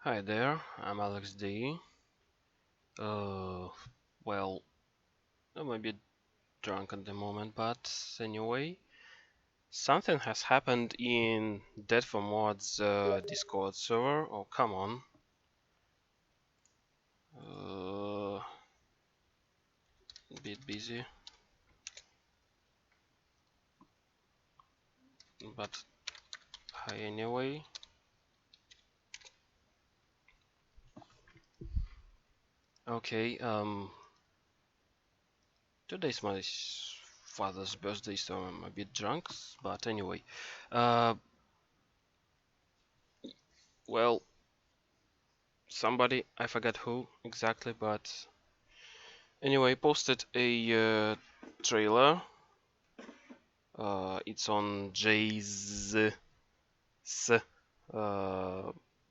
Hi there, I'm Alex D. Uh, well, I'm a bit drunk at the moment, but anyway, something has happened in Dead for Mods Discord server. Oh, come on. A bit busy, but hi anyway. Okay, today's my father's birthday, so I'm a bit drunk, but anyway. Uh, well, somebody, I forgot who exactly, but anyway, posted a trailer. It's on Jay's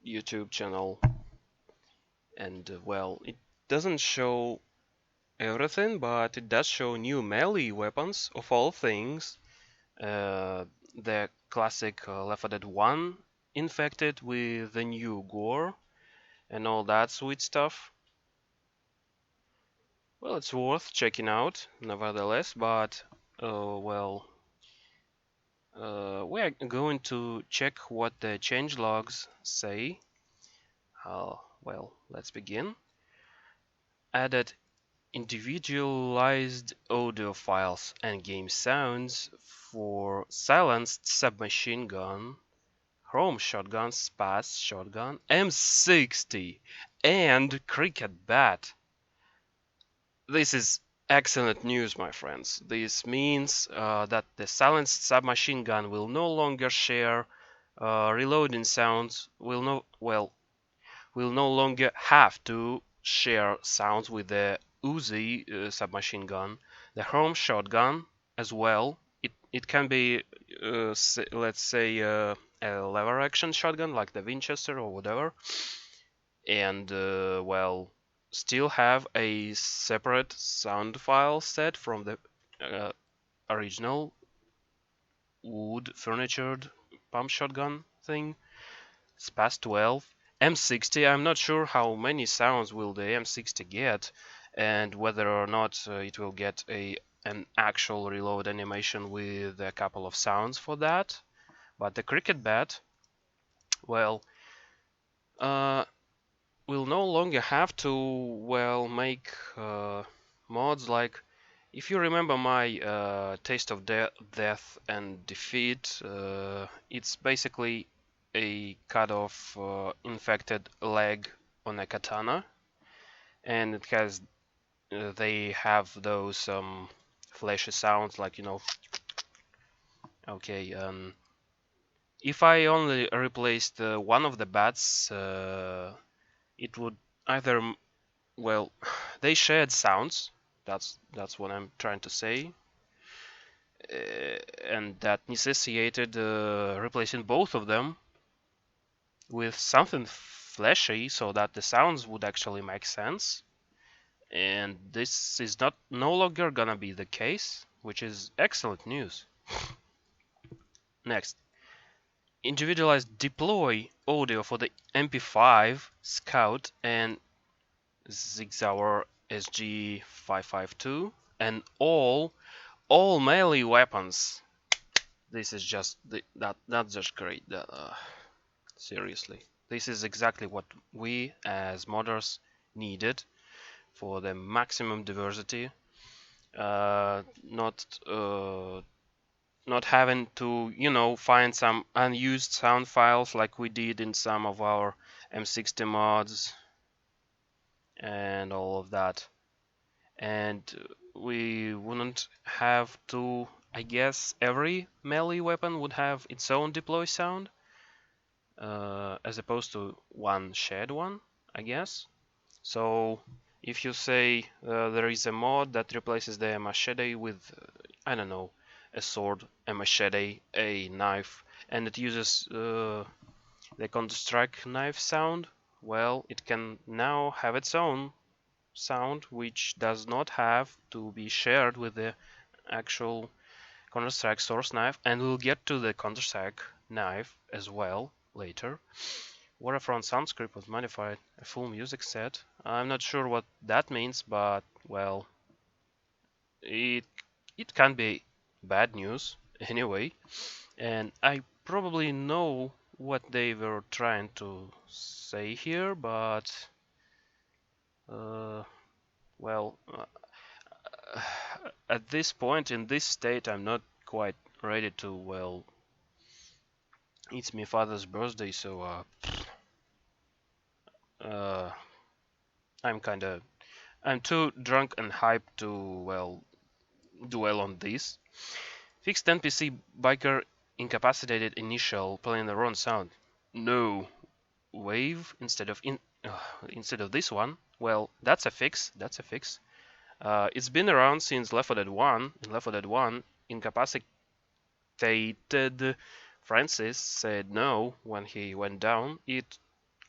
YouTube channel, and well, it doesn't show everything, but it does show new melee weapons of all things. The classic Left 4 Dead 1 infected with the new gore and all that sweet stuff. Well, it's worth checking out, nevertheless, but well, we are going to check what the change logs say. Well, let's begin. Added individualized audio files and game sounds for silenced submachine gun, chrome shotgun, spas shotgun, M60, and cricket bat. This is excellent news, my friends. This means that the silenced submachine gun will no longer share reloading sounds. Will no longer have to share sounds with the Uzi submachine gun, the Chrome shotgun as well. It can be let's say a lever action shotgun like the Winchester or whatever, and well, still have a separate sound file set from the uh, original wood furnitured pump shotgun thing. Spas 12, M60. I'm not sure how many sounds will the M60 get, and whether or not it will get an actual reload animation with a couple of sounds for that. But the cricket bat, well, uh, will no longer have to make mods like. If you remember my Taste of Death and Defeat, it's basically a cut off infected leg on a katana, and it has they have those flashy sounds like okay. If I only replaced one of the bats, it would either well, they shared sounds. That's what I'm trying to say. And that necessitated replacing both of them with something flashy so that the sounds would actually make sense. And this is not no longer gonna be the case, which is excellent news. Next, individualized deploy audio for the MP5, Scout, and Sig Sauer SG552, and all melee weapons. This is just that's just great. Seriously, this is exactly what we as modders needed for the maximum diversity. Not having to find some unused sound files like we did in some of our M60 mods and all of that. And we wouldn't have to, I guess every melee weapon would have its own deploy sound, as opposed to one shared one, I guess. So if you say there is a mod that replaces the machete with, I don't know, a sword, a machete, a knife, and it uses the Counter-Strike knife sound, well, it can now have its own sound, which does not have to be shared with the actual Counter-Strike source knife, and we'll get to the Counter-Strike knife as well later. Waterfront sound script was modified. A full music set. I'm not sure what that means, but well, it it can be bad news anyway. And I probably know what they were trying to say here, but uh, well, at this point in this state, I'm not quite ready to, well, it's my father's birthday, so uh, I'm too drunk and hyped to, well, dwell on this. Fixed NPC biker incapacitated initial playing the wrong sound. No, wave instead of this one. Well, that's a fix. That's a fix. It's been around since Left 4 Dead 1. In Left 4 Dead 1, incapacitated Francis said no when he went down. It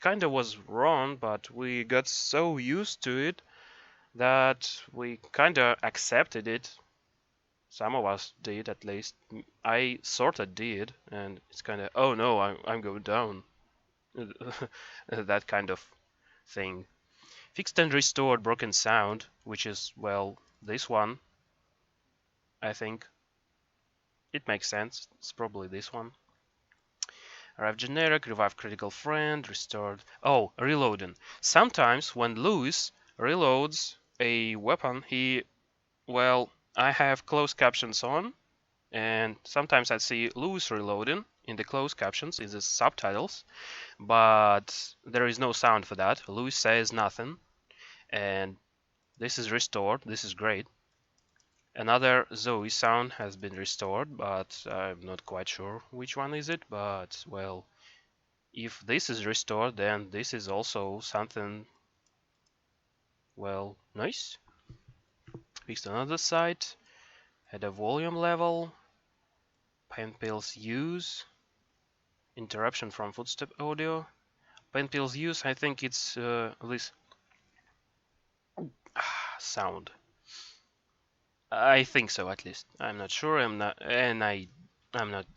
kinda was wrong, but we got so used to it that we kinda accepted it. Some of us did, at least. I sorta did, and it's kinda, oh no, I'm going down. That kind of thing. Fixed and restored broken sound, which is, well, this one, I think. It makes sense. It's probably this one. Revive generic, revive critical friend, restored. Oh, reloading. Sometimes when Lewis reloads a weapon, well, I have closed captions on, and sometimes I see Lewis reloading in the closed captions, in the subtitles, but there is no sound for that. Lewis says nothing, and this is restored. This is great. Another Zoe sound has been restored, but I'm not quite sure which one is it. But, well, if this is restored, then this is also something, well, nice. Fixed another side. Had a volume level. Pain pills use. Interruption from footstep audio. Pain pills use, I think it's this sound. I think so, at least. I'm not sure. I'm not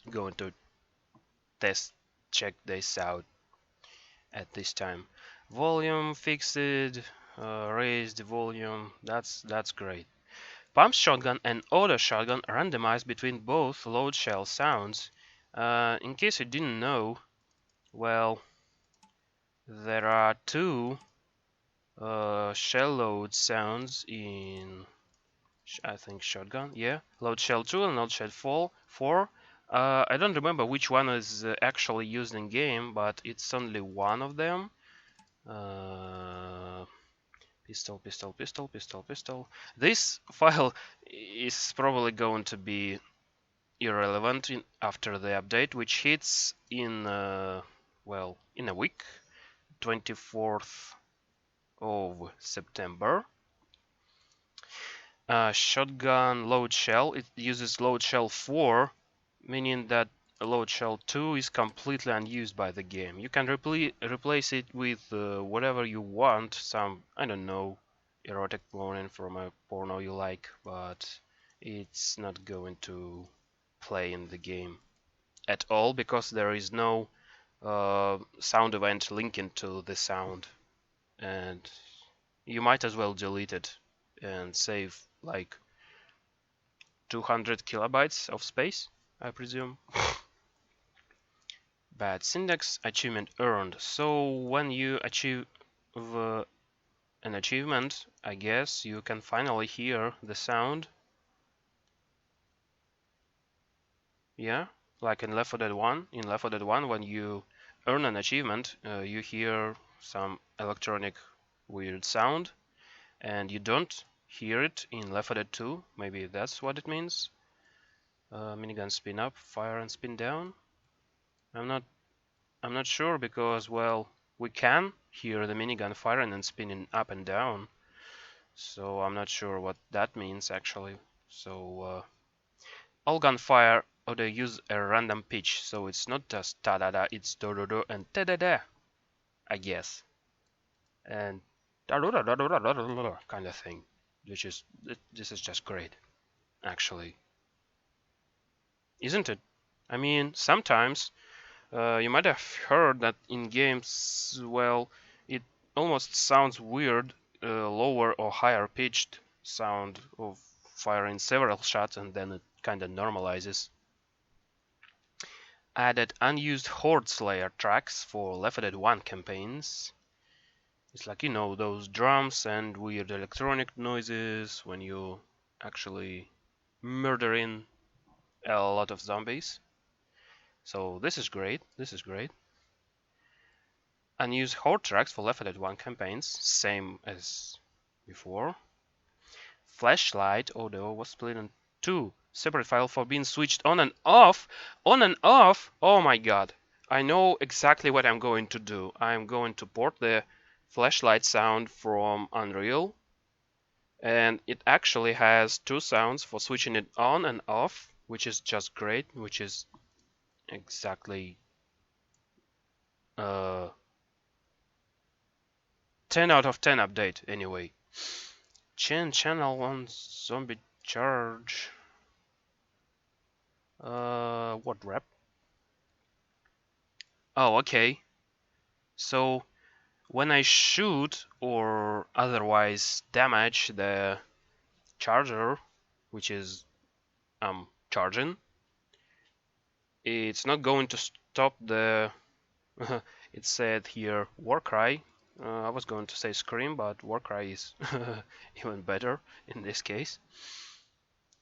going to test check this out at this time. Volume fixed, raised volume. That's great. Pump shotgun and auto shotgun randomized between both load shell sounds. In case you didn't know, well, there are two shell load sounds in, I think, shotgun. Yeah, load shell 2 and load shell 4. I don't remember which one is actually used in game, but it's only one of them. Pistol, pistol, pistol, pistol, pistol. This file is probably going to be irrelevant after the update, which hits in, well, in a week, 24th of September. Shotgun load shell, it uses load shell 4, meaning that load shell 2 is completely unused by the game. You can replace it with whatever you want, some, I don't know, erotic porn from a porno you like, but it's not going to play in the game at all because there is no sound event linking to the sound, and you might as well delete it and save like 200 kilobytes of space, I presume. Bad syntax, achievement earned. So when you achieve an achievement, I guess you can finally hear the sound. Yeah, like in Left 4 Dead 1. In Left 4 Dead 1, when you earn an achievement, you hear some electronic weird sound, and you don't hear it in Left 4 Dead 2. Maybe that's what it means. Minigun spin up, fire and spin down. I'm not sure because, well, we can hear the minigun firing and spinning up and down. So I'm not sure what that means actually. So all gunfire or they use a random pitch, so it's not just ta da da, it's do do do and ta da da, I guess. And da da da da da da da kind of thing, which is, this is just great, actually, isn't it? I mean, sometimes You might have heard that in games, well, it almost sounds weird, lower or higher pitched sound of firing several shots and then it kind of normalizes. Added unused Horde Slayer tracks for Left 4 Dead 1 campaigns. It's like, those drums and weird electronic noises when you actually murdering a lot of zombies. So this is great. This is great. Unused Horde tracks for Left 4 Dead 1 campaigns, same as before. Flashlight audio was split in two separate files for being switched on and off. On and off! Oh my god. I know exactly what I'm going to do. I'm going to port the flashlight sound from Unreal. And it actually has two sounds for switching it on and off, which is just great, which is exactly 10 out of 10 update anyway. Channel 1 zombie charge. What rep? Oh, okay. So when I shoot or otherwise damage the charger, which is charging, it's not going to stop the it said here war cry. I was going to say scream, but war cry is even better in this case,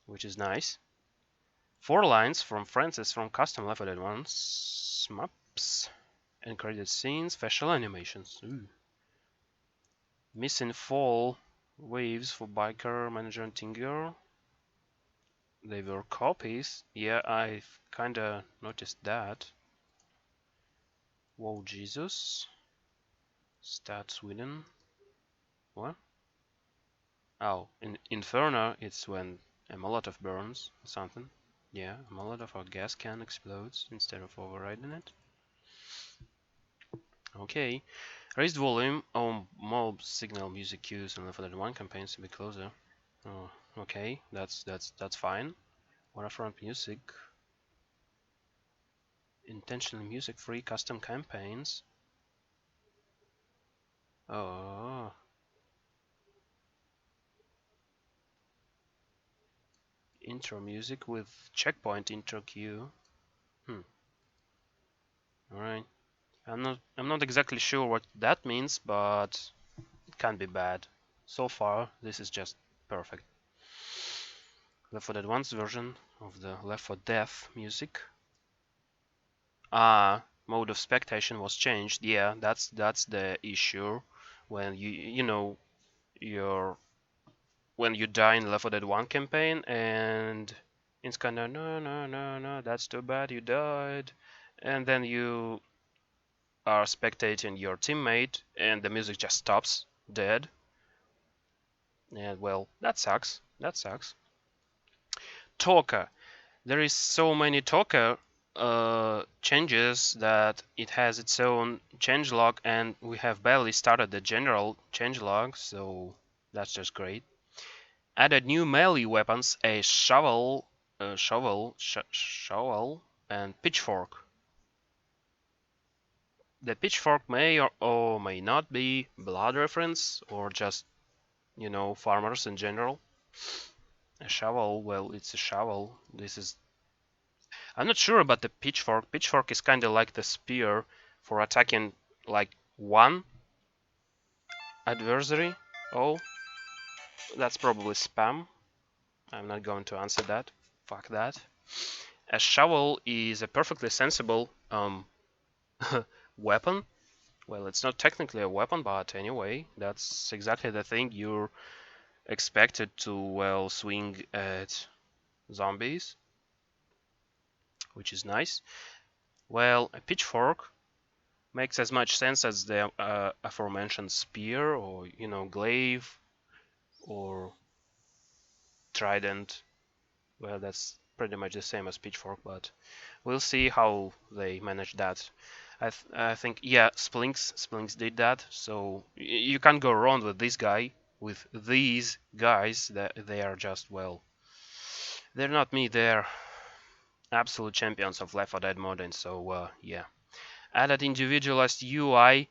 which is nice. 4 lines from Francis from custom Left 4 Dead 1 maps and credit scenes, facial animations. Ooh. Missing fall waves for biker, manager, and teen girl. They were copies. Yeah, I've kinda noticed that. Whoa, Jesus. Stat Sweden. What? Oh, in Inferno, it's when a Molotov burns or something. Yeah, a Molotov or gas can explodes instead of overriding it. Okay. Raised volume on mob signal music cues and Left 4 Dead 1 campaigns to be closer. Oh, okay, that's fine. Waterfront music. Intentionally music-free custom campaigns. Oh. Intro music with checkpoint intro cue. Alright. I'm not exactly sure what that means, but it can't be bad. So far, this is just perfect. Left 4 Dead 1's version of the Left 4 Death music. Mode of spectation was changed. Yeah, that's the issue when when you die in Left 4 Dead 1 campaign and it's kinda no, that's too bad you died, and then you are spectating your teammate and the music just stops dead. And well, that sucks. That sucks. Talker. There is so many talker changes that it has its own changelog, and we have barely started the general changelog, so that's just great. Added new melee weapons, a shovel, shovel, and pitchfork. The pitchfork may or may not be blood reference or just, farmers in general. A shovel, well, it's a shovel. I'm not sure about the pitchfork. Pitchfork is kind of like the spear for attacking like one adversary. Oh, that's probably spam. I'm not going to answer that. Fuck that. A shovel is a perfectly sensible weapon. Well, it's not technically a weapon, but anyway, that's exactly the thing you're expected to, well, swing at zombies, which is nice. Well, a pitchfork makes as much sense as the aforementioned spear or, glaive or trident. Well, that's pretty much the same as pitchfork, but we'll see how they manage that. I think, yeah, Splinks did that, so you can't go wrong with this guy, with these guys. That they are just, well, they're not me, they're absolute champions of Left 4 Dead modding, so yeah. Added individualized UI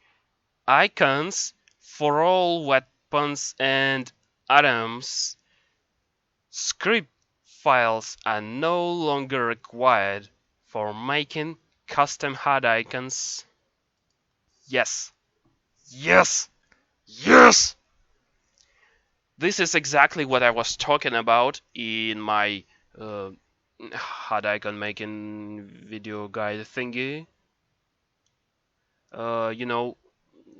icons for all weapons and items. Script files are no longer required for making custom HUD icons. Yes, yes, yes! This is exactly what I was talking about in my uh, HUD icon making video guide thingy. You know,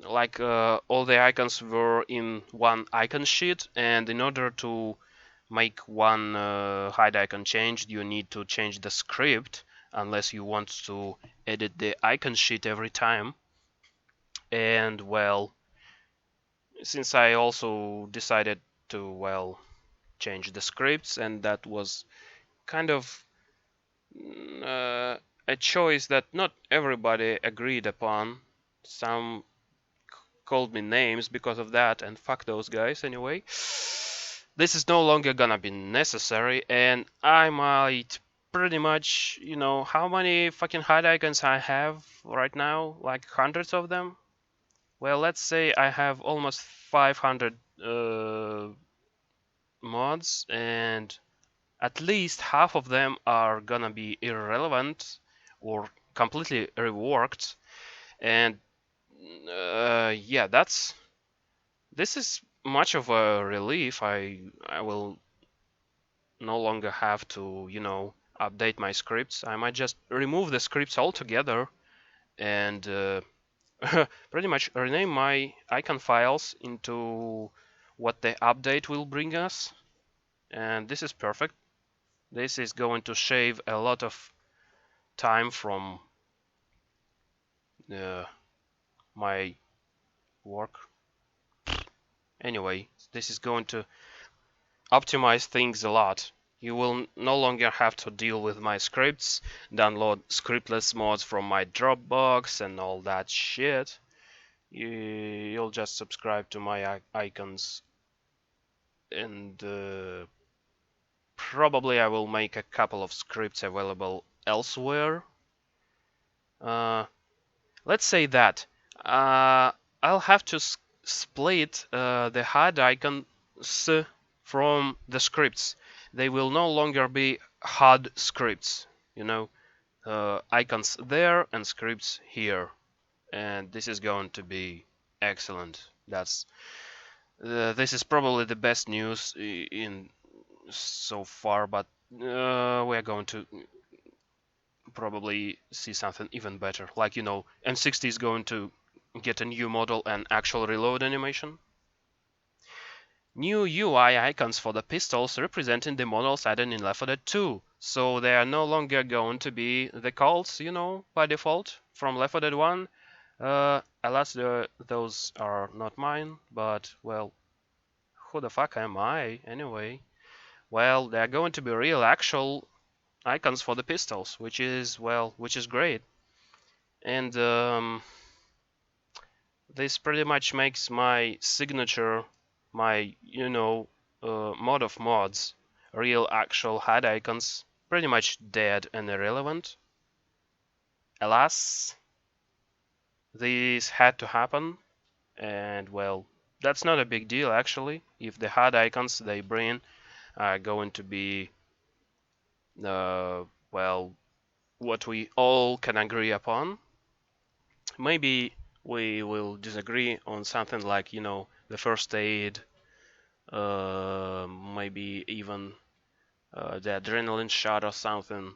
like all the icons were in one icon sheet, and in order to make one HUD icon change, you need to change the script unless you want to edit the icon sheet every time. And well, since I also decided to, well, change the scripts, and that was kind of a choice that not everybody agreed upon. Some called me names because of that, and fuck those guys anyway. This is no longer gonna be necessary, and I might pretty much, how many fucking HUD icons I have right now? Like hundreds of them? Well, let's say I have almost 500 mods, and at least half of them are gonna be irrelevant or completely reworked. And yeah, this is much of a relief. I will no longer have to, update my scripts. I might just remove the scripts altogether and pretty much rename my icon files into what the update will bring us. And this is perfect. This is going to shave a lot of time from my work. Anyway, this is going to optimize things a lot. You will no longer have to deal with my scripts, download scriptless mods from my Dropbox and all that shit. You'll just subscribe to my icons, and probably I will make a couple of scripts available elsewhere. Let's say that I'll have to split the HUD icons from the scripts. They will no longer be HUD scripts, icons there and scripts here, and this is going to be excellent. This is probably the best news in so far, but we're going to probably see something even better. Like, M60 is going to get a new model and actual reload animation. New UI icons for the pistols representing the models added in L4D2. So they are no longer going to be the Colts, by default from L4D 1. Alas, those are not mine, but, well, who the fuck am I anyway? Well, they're going to be real actual icons for the pistols, which is great. And this pretty much makes my signature, my mod of mods, real actual HUD icons, pretty much dead and irrelevant. Alas, this had to happen, and well, that's not a big deal actually. If the HUD icons they bring are going to be well, what we all can agree upon. Maybe we will disagree on something like, the first aid, maybe even the adrenaline shot or something.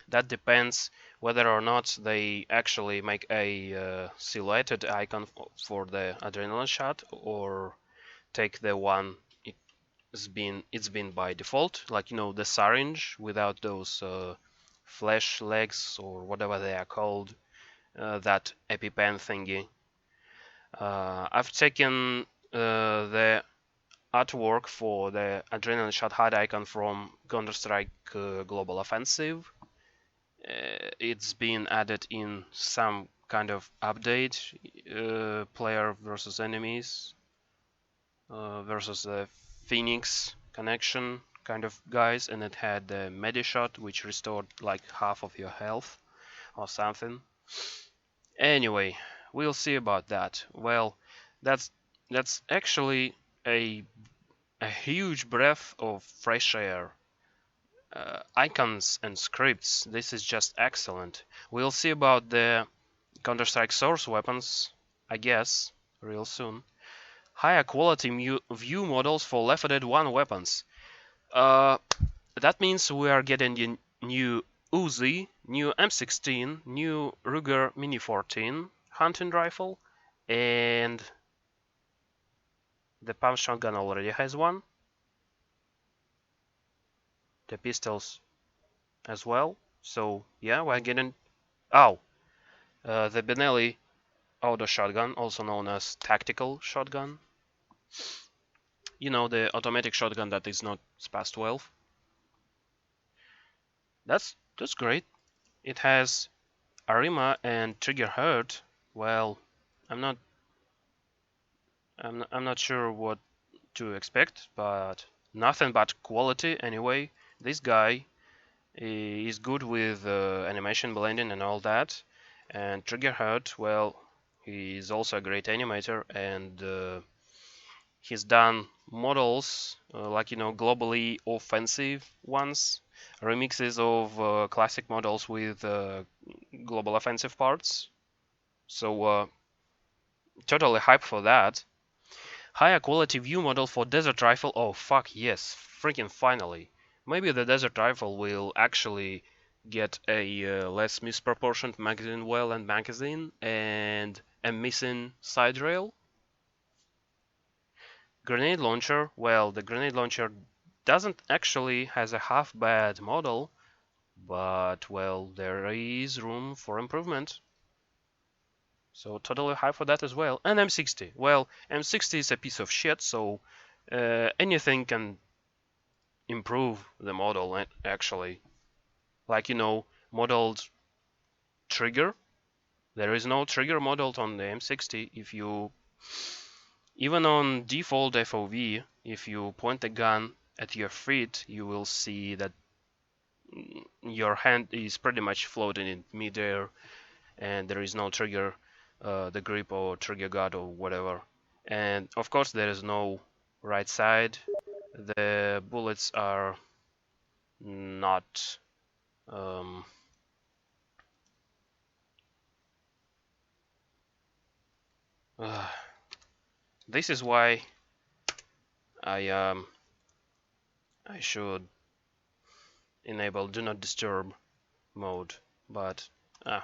That depends whether or not they actually make a silhouetted icon for the adrenaline shot, or take the one it's been by default, like the syringe without those flash legs or whatever they are called, that EpiPen thingy. I've taken the artwork for the adrenaline shot HUD icon from Counter-Strike Global Offensive. It's been added in some kind of update, player versus enemies versus the Phoenix connection kind of guys, and it had the Medishot, which restored like half of your health or something. Anyway, we'll see about that. Well, that's that's actually a a huge breath of fresh air. Icons and scripts. This is just excellent. We'll see about the Counter-Strike source weapons, I guess, real soon. Higher quality view models for Left 4 Dead 1 weapons. Uh, that means we are getting the new Uzi, new M16, new Ruger Mini 14 hunting rifle, and the pump shotgun already has one. The pistols as well. So yeah, we're getting. Oh, the Benelli auto shotgun, also known as tactical shotgun. You know, the automatic shotgun that is not SPAS 12. That's great. It has Arima and trigger hurt. Well, I'm not I'm not sure what to expect, but nothing but quality anyway. This guy is good with animation blending and all that. And trigger hurt, well, he's also a great animator, and he's done models like globally offensive ones, remixes of classic models with global offensive parts. So totally hype for that. Higher quality view model for Desert Rifle. Oh fuck yes, freaking finally. Maybe the Desert Rifle will actually get a less misproportioned magazine well and magazine and a missing side rail. Grenade launcher. Well, the grenade launcher doesn't actually has a half bad model, but well, there is room for improvement. So totally high for that as well. And M60. Well, M60 is a piece of shit, so anything can improve the model actually. Like modeled trigger. There is no trigger modeled on the M60. If you even on default FOV, if you point the gun at your feet, you will see that your hand is pretty much floating in midair, and there is no trigger, the grip or trigger guard or whatever. And of course, there is no right side. The bullets are not. Um, this is why I I should enable do not disturb mode, but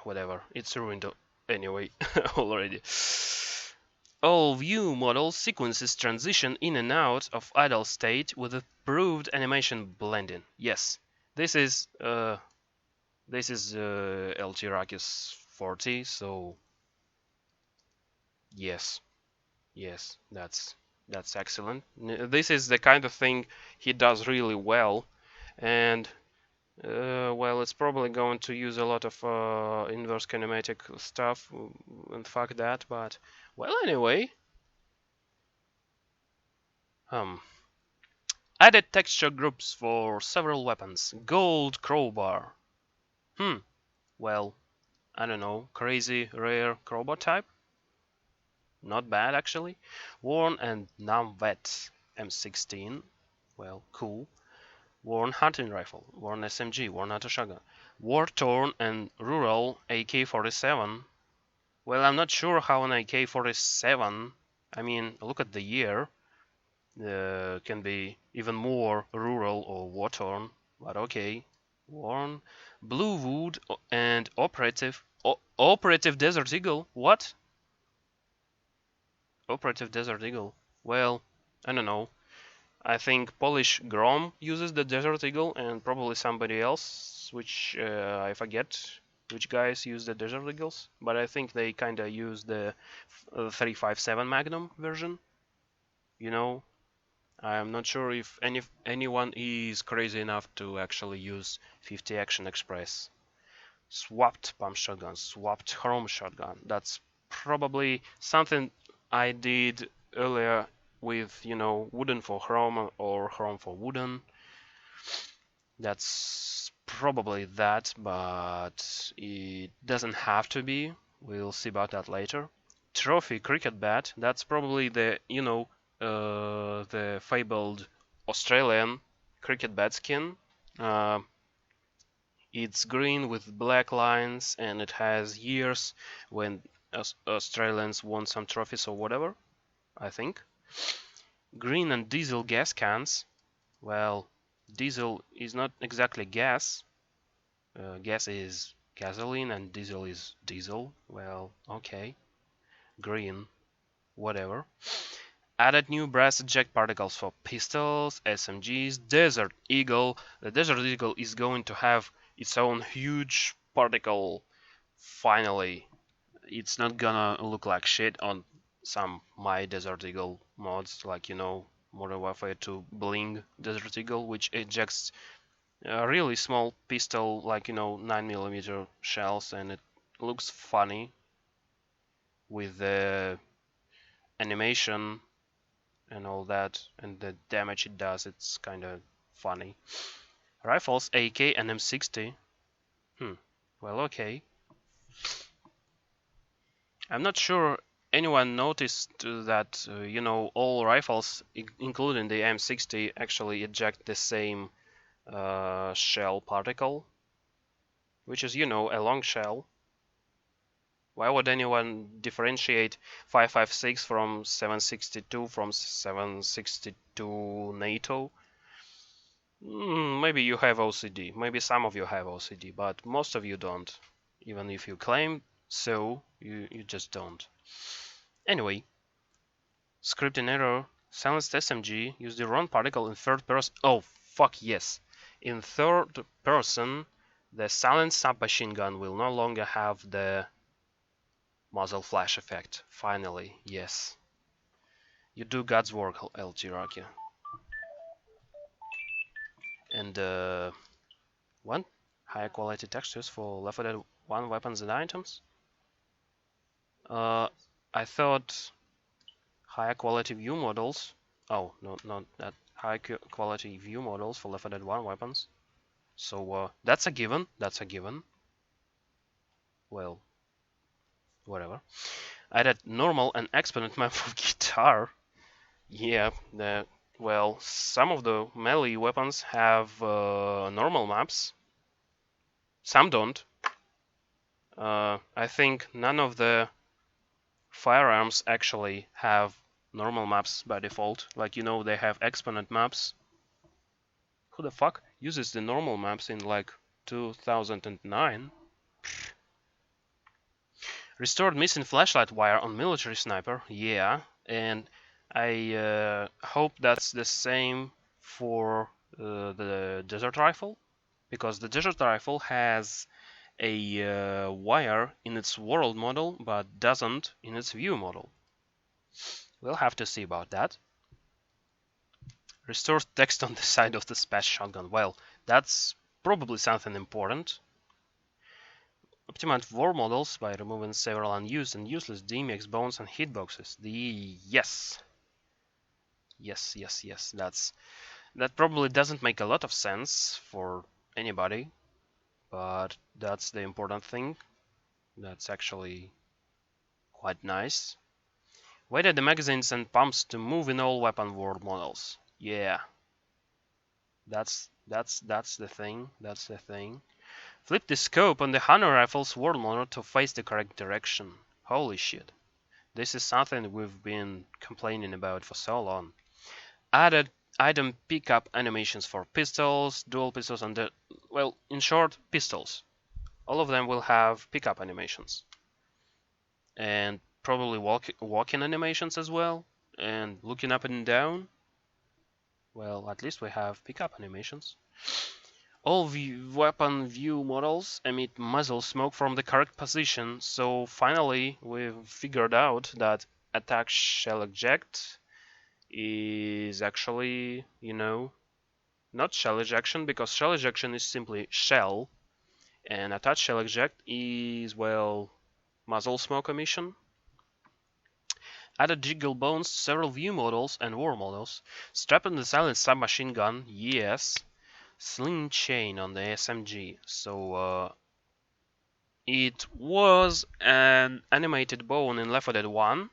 whatever, it's ruined anyway already. All view model sequences transition in and out of idle state with improved animation blending. Yes, this is LT Rakis 40, so yes, yes, that's excellent. This is the kind of thing he does really well, and well, it's probably going to use a lot of inverse kinematic stuff, and fuck that, but well, anyway. Added texture groups for several weapons. Gold crowbar. Well, I don't know. Crazy, rare crowbar type? Not bad, actually. Worn and non-vet. M16. Well, cool. Worn hunting rifle. Worn SMG. Worn auto shotgun. War-torn and rural AK-47. Well, I'm not sure how an AK-47... I mean, look at the year. Can be even more rural or war-torn, but okay. Worn. Blue wood and operative Desert Eagle. What? Operative Desert Eagle. Well, I don't know. I think Polish Grom uses the Desert Eagle, and probably somebody else, which I forget which guys use the Desert Eagles, but I think they kinda use the 357 Magnum version. You know, I'm not sure if anyone is crazy enough to actually use 50 Action Express. Swapped pump shotgun, swapped chrome shotgun. That's probably something I did earlier with, wooden for chrome or chrome for wooden. That's Probably that, but it doesn't have to be. We'll see about that later. Trophy cricket bat. That's probably the fabled Australian cricket bat skin. Uh, it's green with black lines, and it has years when Australians won some trophies or whatever, I think. Green and diesel gas cans. Well, diesel is not exactly gas. Gas is gasoline and diesel is diesel. Well, okay. Green, whatever. Added new brass eject particles for pistols, SMGs, Desert Eagle. The Desert Eagle is going to have its own huge particle. Finally, it's not gonna look like shit on some My Desert Eagle mods, like Modern Warfare 2 Bling Desert Eagle, which ejects a really small pistol, like 9mm shells, and it looks funny with the animation and all that, and the damage it does. It's kind of funny. Rifles, AK and M60. Well, okay. I'm not sure anyone noticed that all rifles, including the M60, actually eject the same shell particle, which is a long shell. Why would anyone differentiate 5.56 from 7.62 from 7.62 NATO? Maybe you have OCD. Maybe some of you have OCD, but most of you don't. Even if you claim so, you just don't. Anyway, scripting error. Silenced SMG. Use the wrong particle in third person. Oh, fuck yes. In third person, the silenced submachine gun will no longer have the muzzle flash effect. Finally, yes. You do God's work, LT Rocky. And what? Higher quality textures for Left 4 Dead 1 weapons and items? I thought higher quality view models. Oh, no, not that. High quality view models for Left 4 Dead 1 weapons. So that's a given. That's a given. Well, whatever. Added normal and exponent map for guitar. Yeah, well, some of the melee weapons have normal maps. Some don't. I think none of the firearms actually have normal maps by default. Like, they have exponent maps. Who the fuck uses the normal maps in like 2009? Restored missing flashlight wire on military sniper. Yeah, and I hope that's the same for the desert rifle, because the desert rifle has a wire in its world model but doesn't in its view model. We'll have to see about that. Restores text on the side of the SPAS shotgun. Well, that's probably something important. Optimized war models by removing several unused and useless DMX bones and hitboxes. Yes. That probably doesn't make a lot of sense for anybody, but that's the important thing. That's actually quite nice. Weighted the magazines and pumps to move in all weapon world models. Yeah. That's the thing. That's the thing. Flip the scope on the Hunter Rifle's world model to face the correct direction. Holy shit. This is something we've been complaining about for so long. Added item pickup animations for pistols, dual pistols, and well, in short, pistols. All of them will have pickup animations. And probably walking animations as well. And looking up and down. Well, at least we have pickup animations. All weapon view models emit muzzle smoke from the correct position, so finally we've figured out that attack shell eject is actually, not shell ejection, because shell ejection is simply shell, and attach shell eject is, well, muzzle smoke emission. Added jiggle bones, several view models and war models. Strap on the silent submachine gun, yes. Sling chain on the SMG. So it was an animated bone in Left 4 Dead 1.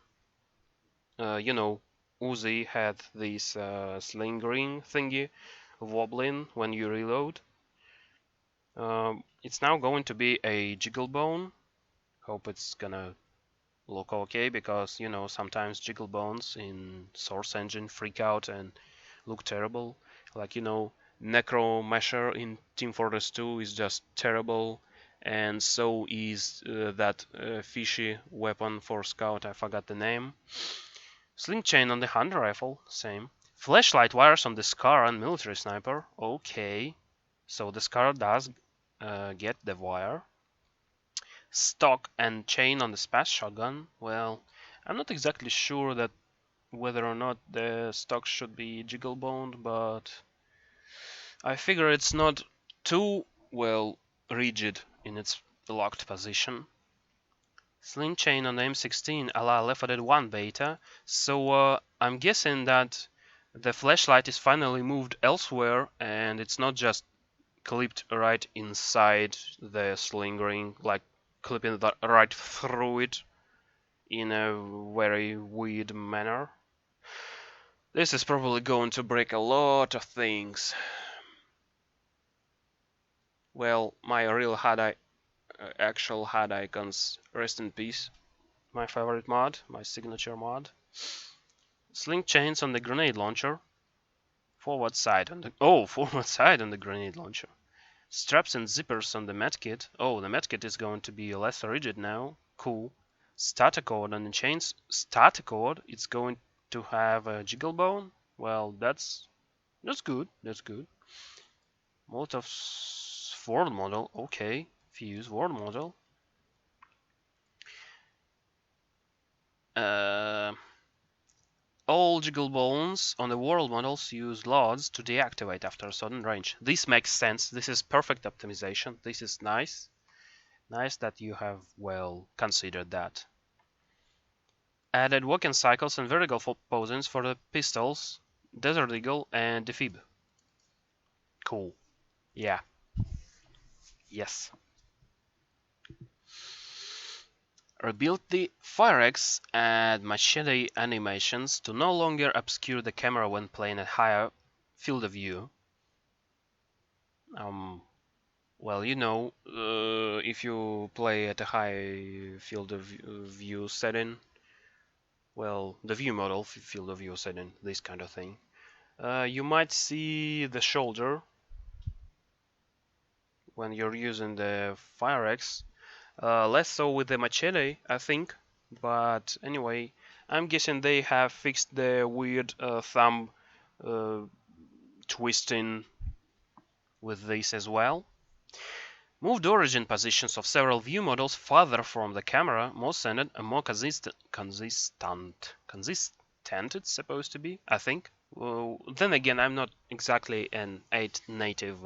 You know, Uzi had this sling ring thingy wobbling when you reload. It's now going to be a jiggle bone. Hope it's gonna look okay, because you know sometimes jiggle bones in Source Engine freak out and look terrible. Like you know, Necro Mesher in Team Fortress 2 is just terrible, and so is that fishy weapon for Scout. I forgot the name. Sling chain on the Hunter rifle, same. Flashlight wires on the Scar and Military Sniper, okay. So the Scar does get the wire. Stock and chain on the Spaz shotgun, well, I'm not exactly sure that whether or not the stock should be jiggle boned, but I figure it's not too well rigid in its locked position. Sling chain on the M16 a la Left 4 Dead 1 beta, so I'm guessing that the flashlight is finally moved elsewhere and it's not just clipped right inside the sling ring, like clipping that right through it in a very weird manner. This is probably going to break a lot of things. Well, my real actual HUD icons, rest in peace. My favorite mod, my signature mod. Sling chains on the grenade launcher. Forward side on the grenade launcher. Straps and zippers on the medkit. Oh, the medkit is going to be less rigid now. Cool. Starter cord on the chains. Starter cord. It's going to have a jiggle bone. Well, that's good. That's good. Molotov's world model. Okay. Fuse world model. All jiggle bones on the world models use LODs to deactivate after a certain range. This makes sense. This is perfect optimization. This is nice. Nice that you have well considered that. Added walking cycles and vertical posings for the pistols, Desert Eagle, and Defib. Cool. Yeah. Yes. Rebuilt the Firex and Machete animations to no longer obscure the camera when playing at higher field of view. Well, you know, if you play at a high field of view setting, well, the view model field of view setting, this kind of thing, you might see the shoulder when you're using the Firex. Less so with the Machete, I think. But anyway, I'm guessing they have fixed the weird thumb twisting with this as well. Moved origin positions of several view models farther from the camera, more centered and more consistent. Consistent it's supposed to be, I think. Then again, I'm not exactly an native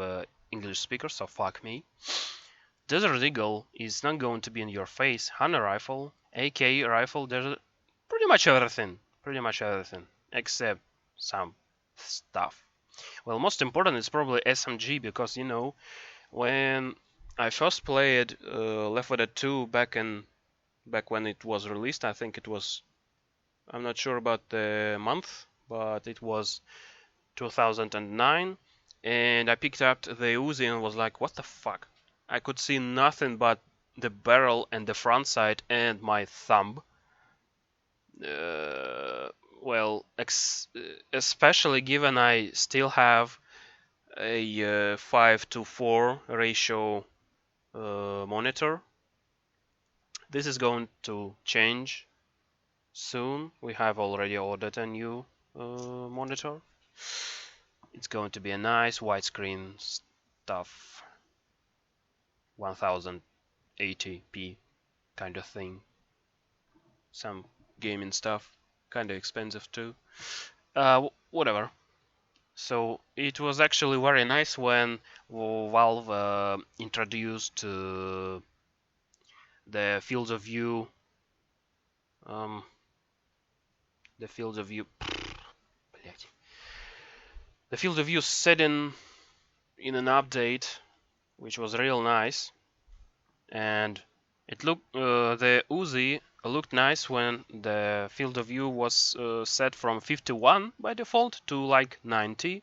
English speaker, so fuck me. Desert Eagle is not going to be in your face. Hunter rifle, AK rifle, there's pretty much everything. Pretty much everything. Except some stuff. Well, most important is probably SMG, because, you know, when I first played Left 4 Dead 2 back when it was released, I think it was, I'm not sure about the month, but it was 2009, and I picked up the Uzi and was like, what the fuck? I could see nothing but the barrel and the front sight and my thumb. Well, especially given I still have a 5:4 ratio monitor. This is going to change soon. We have already ordered a new monitor. It's going to be a nice widescreen stuff, 1080p kind of thing. Some gaming stuff, kind of expensive too. Whatever. So it was actually very nice when Valve introduced the fields of view. The fields of view. The field of view setting in an update, which was real nice, and the Uzi looked nice when the field of view was set from 51 by default to like 90,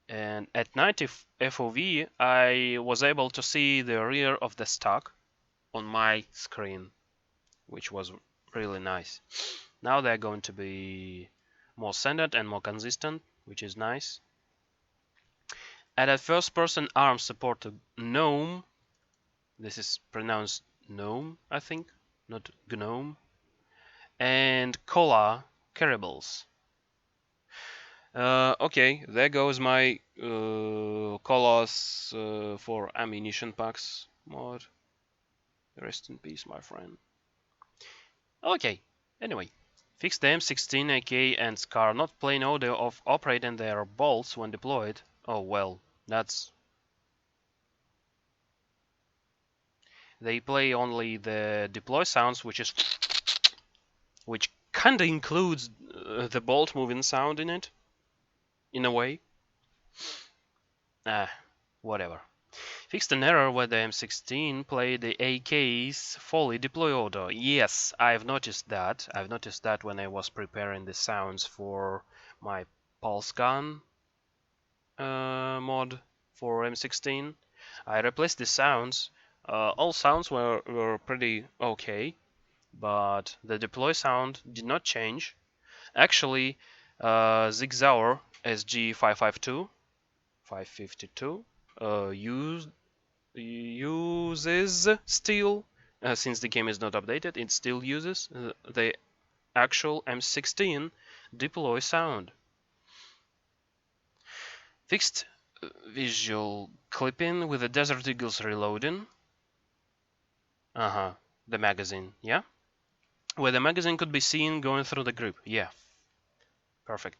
and at 90 FOV I was able to see the rear of the stock on my screen, which was really nice. Now they're going to be more centered and more consistent, which is nice. Added first person arm support to GNOME. This is pronounced gnome, I think, not gnome. And Cola caribals. Okay, there goes my Colas for ammunition packs mod. Rest in peace, my friend. Okay, anyway. Fix the M16 AK and SCAR not playing audio of operating their bolts when deployed. Oh well, that's... They play only the deploy sounds, which kinda includes the bolt moving sound in it, in a way. Whatever. Fixed an error where the M16 played the AK's fully deploy order. Yes, I've noticed that. I've noticed that when I was preparing the sounds for my pulse gun mod for M16. I replaced the sounds. All sounds were pretty okay, but the deploy sound did not change. Actually, Zig Zauer SG552 uses still, since the game is not updated, it still uses the actual M16 deploy sound. Fixed visual clipping with the Desert Eagles reloading. The magazine, yeah? Where the magazine could be seen going through the grip, yeah. Perfect.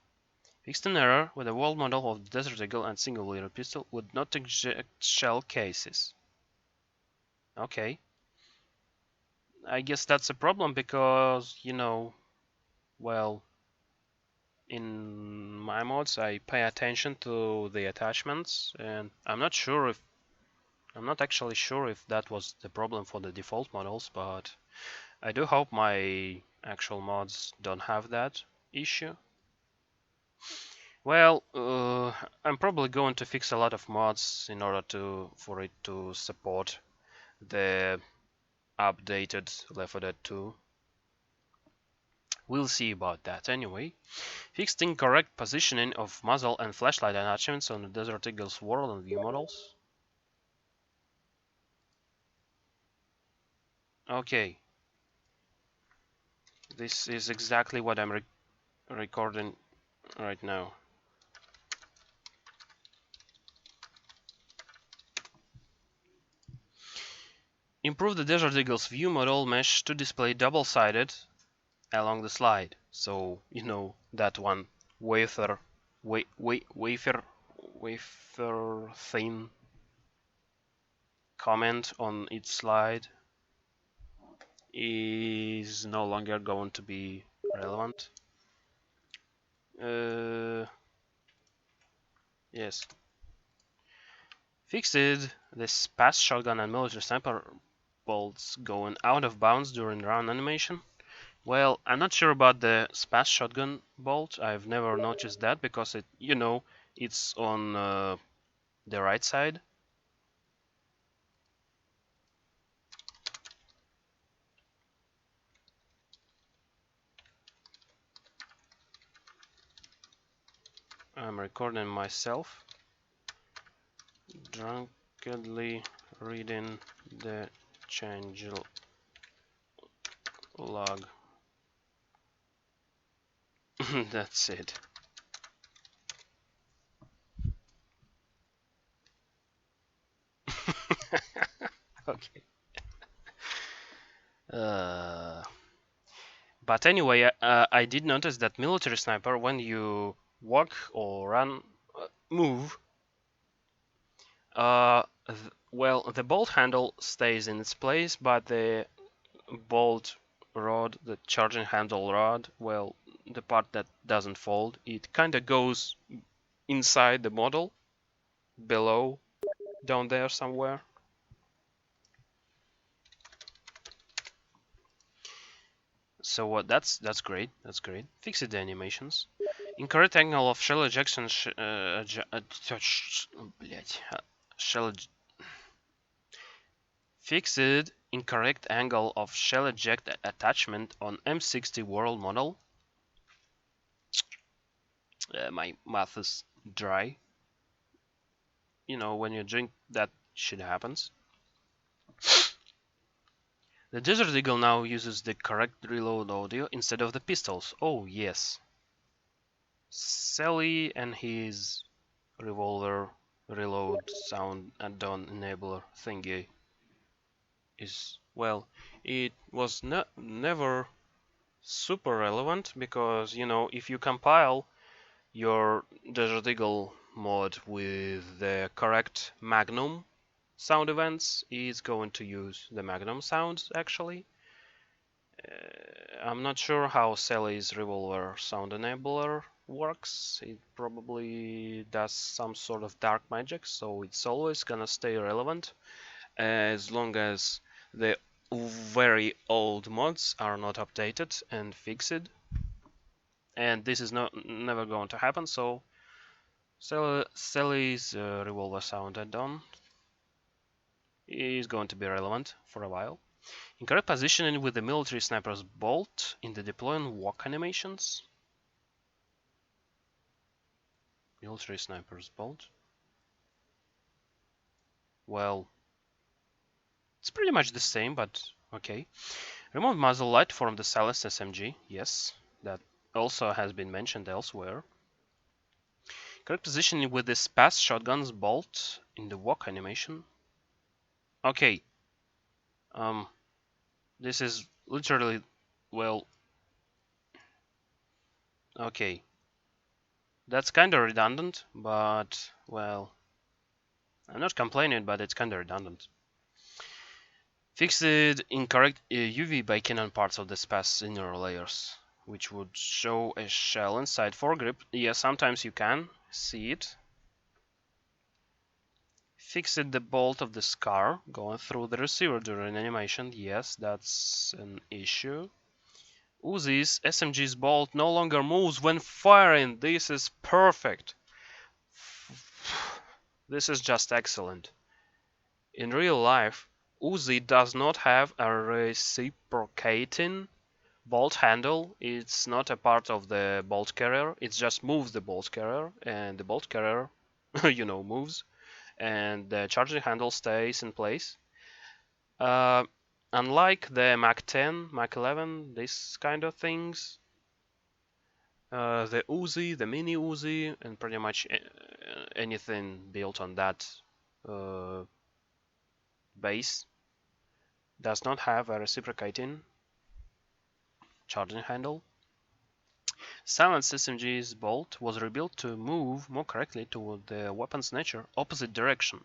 Fixed an error where the world model of the Desert Eagle and single barrel pistol would not eject shell cases. Okay. I guess that's a problem because, well, in my mods I pay attention to the attachments, and I'm not actually sure if that was the problem for the default models, but I do hope my actual mods don't have that issue. Well, I'm probably going to fix a lot of mods in order for it to support the updated L4D2. We'll see about that anyway. Fixed incorrect positioning of muzzle and flashlight attachments on the Desert Eagle's world and view models. Okay. This is exactly what I'm recording right now. Improve the Desert Eagle's view model mesh to display double-sided along the slide. So, that one wafer thin comment on each slide is no longer going to be relevant. Yes. Fixed the SPAS shotgun and military sniper bolts going out of bounds during round animation. Well, I'm not sure about the SPAS shotgun bolt. I've never noticed that because it's on the right side. I'm recording myself. Drunkedly reading the change log. That's it. Okay. But anyway, I did notice that military sniper, when you walk or run, move, well, the bolt handle stays in its place, but the bolt rod, the charging handle rod, well, the part that doesn't fold, it kind of goes inside the model. below, down there somewhere. So what? That's great. That's great. Fix the animations. Incorrect angle of shell ejection. Shell. Fixed incorrect angle of shell eject attachment on M60 world model. My mouth is dry. You know, when you drink, that shit happens. The Desert Eagle now uses the correct reload audio instead of the pistols. Oh yes. Sally and his revolver reload sound add-on enabler thingy is, well, it was never super relevant because, you know, if you compile your Desert Eagle mod with the correct Magnum sound events, it's going to use the Magnum sounds actually. I'm not sure how Sally's revolver sound enabler works. It probably does some sort of dark magic, so it's always gonna stay relevant as long as the very old mods are not updated and fixed. And this is never going to happen, so Sally's revolver sound add-on is going to be relevant for a while. Incorrect positioning with the military sniper's bolt in the deploy and walk animations. Military sniper's bolt. Well, it's pretty much the same, but okay. Remove muzzle light from the silenced SMG. Yes, that also has been mentioned elsewhere. Correct positioning with the SPAS shotgun's bolt in the walk animation. Okay. This is literally, well, okay. That's kinda redundant, but, well, I'm not complaining, but it's kinda redundant. Fixed incorrect UV by cannon parts of the SPAS inner layers, which would show a shell inside foregrip. Yeah, sometimes you can see it. Fixed the bolt of the SCAR going through the receiver during animation. Yes, that's an issue. Uzi's SMG's bolt no longer moves when firing. This is perfect. This is just excellent. In real life, Uzi does not have a reciprocating bolt handle. It's not a part of the bolt carrier. It just moves the bolt carrier, and the bolt carrier, you know, moves, and the charging handle stays in place. Unlike the Mach 10, Mach 11, this kind of things, the Uzi, the Mini Uzi, and pretty much anything built on that base does not have a reciprocating charging handle. Silenced SMG's bolt was rebuilt to move more correctly toward the weapon's nature opposite direction.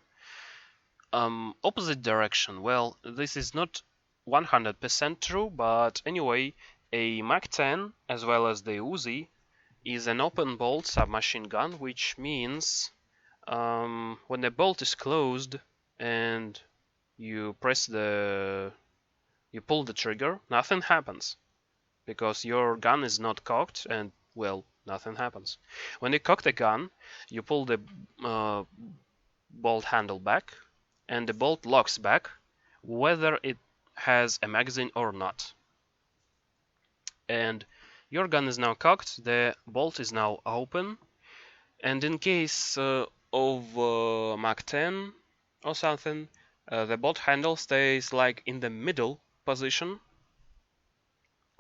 Opposite direction, well, this is not 100% true, but anyway, a Mach 10 as well as the Uzi is an open bolt submachine gun, which means when the bolt is closed and you pull the trigger, nothing happens because your gun is not cocked, and well, nothing happens. When you cock the gun, you pull the bolt handle back, and the bolt locks back, whether it has a magazine or not. And your gun is now cocked, the bolt is now open, and in case of Mach 10 or something, the bolt handle stays like in the middle position.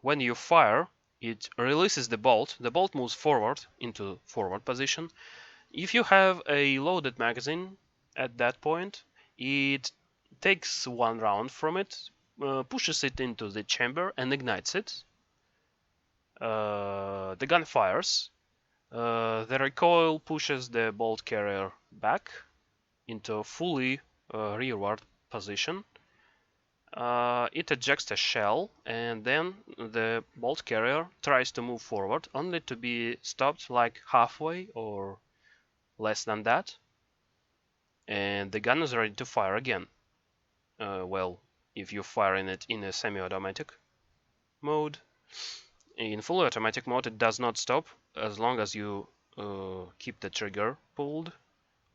When you fire, it releases the bolt moves forward into forward position. If you have a loaded magazine at that point, it takes one round from it, pushes it into the chamber and ignites it. The gun fires. The recoil pushes the bolt carrier back into fully rearward position. It ejects a shell, and then the bolt carrier tries to move forward, only to be stopped like halfway or less than that. and the gun is ready to fire again. Well, if you're firing it in a semi-automatic mode. In fully automatic mode, it does not stop as long as you keep the trigger pulled.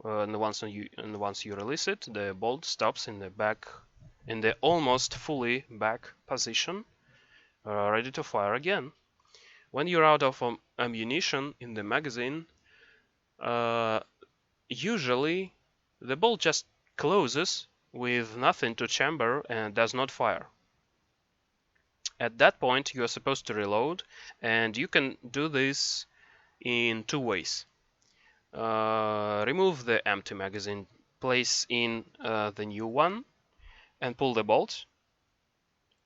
And once you release it, the bolt stops in the almost fully back position, ready to fire again. When you're out of ammunition in the magazine, usually the bolt just closes with nothing to chamber and does not fire. At that point, you are supposed to reload, and you can do this in two ways. Remove the empty magazine, place in the new one, and pull the bolt.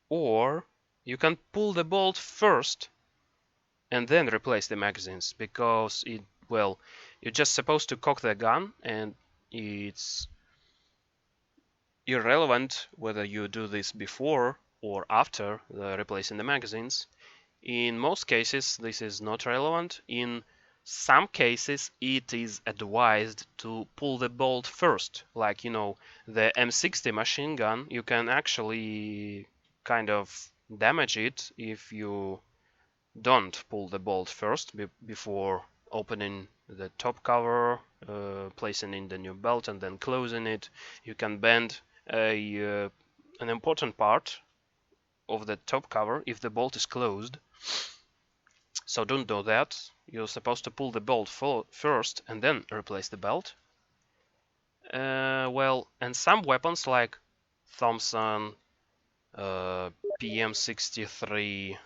Or you can pull the bolt first and then replace the magazines, because you're just supposed to cock the gun, and it's irrelevant whether you do this before or after replacing the magazines. In most cases, this is not relevant. In some cases, it is advised to pull the bolt first. Like, the M60 machine gun, you can actually kind of damage it if you don't pull the bolt first before opening the top cover, placing in the new belt, and then closing it. You can bend an important part of the top cover if the bolt is closed. So don't do that. You're supposed to pull the bolt first and then replace the belt. And some weapons like Thompson, PM63,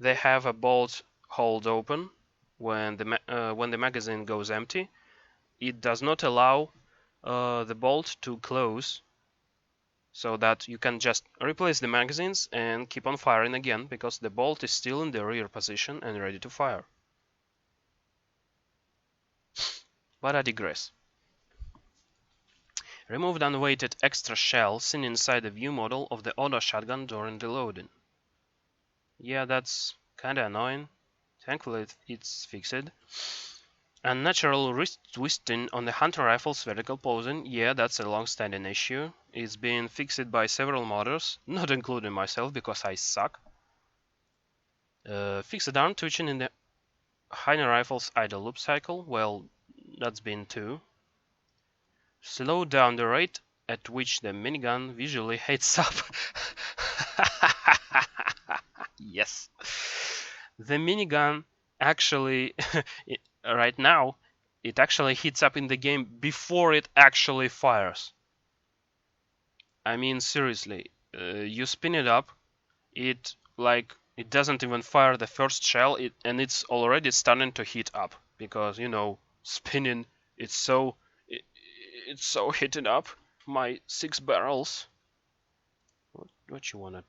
they have a bolt hold open when the magazine goes empty. It does not allow the bolt to close, so that you can just replace the magazines and keep on firing again, because the bolt is still in the rear position and ready to fire. But I digress. Remove the unweighted extra shell seen inside the view model of the auto shotgun during the loading. Yeah, that's kinda annoying. Thankfully it's fixed. Unnatural wrist twisting on the hunter rifle's vertical posing, yeah, that's a long-standing issue. It's been fixed by several modders, not including myself because I suck. Fixed arm twitching in the hunter rifle's idle loop cycle, well, that's been too. Slow down the rate at which the minigun visually heats up. Yes. The minigun actually right now, it actually heats up in the game before it actually fires. I mean, seriously, you spin it up, it doesn't even fire the first shell, and it's already starting to heat up because spinning, it's so heated up. My 6 barrels. What you wanna?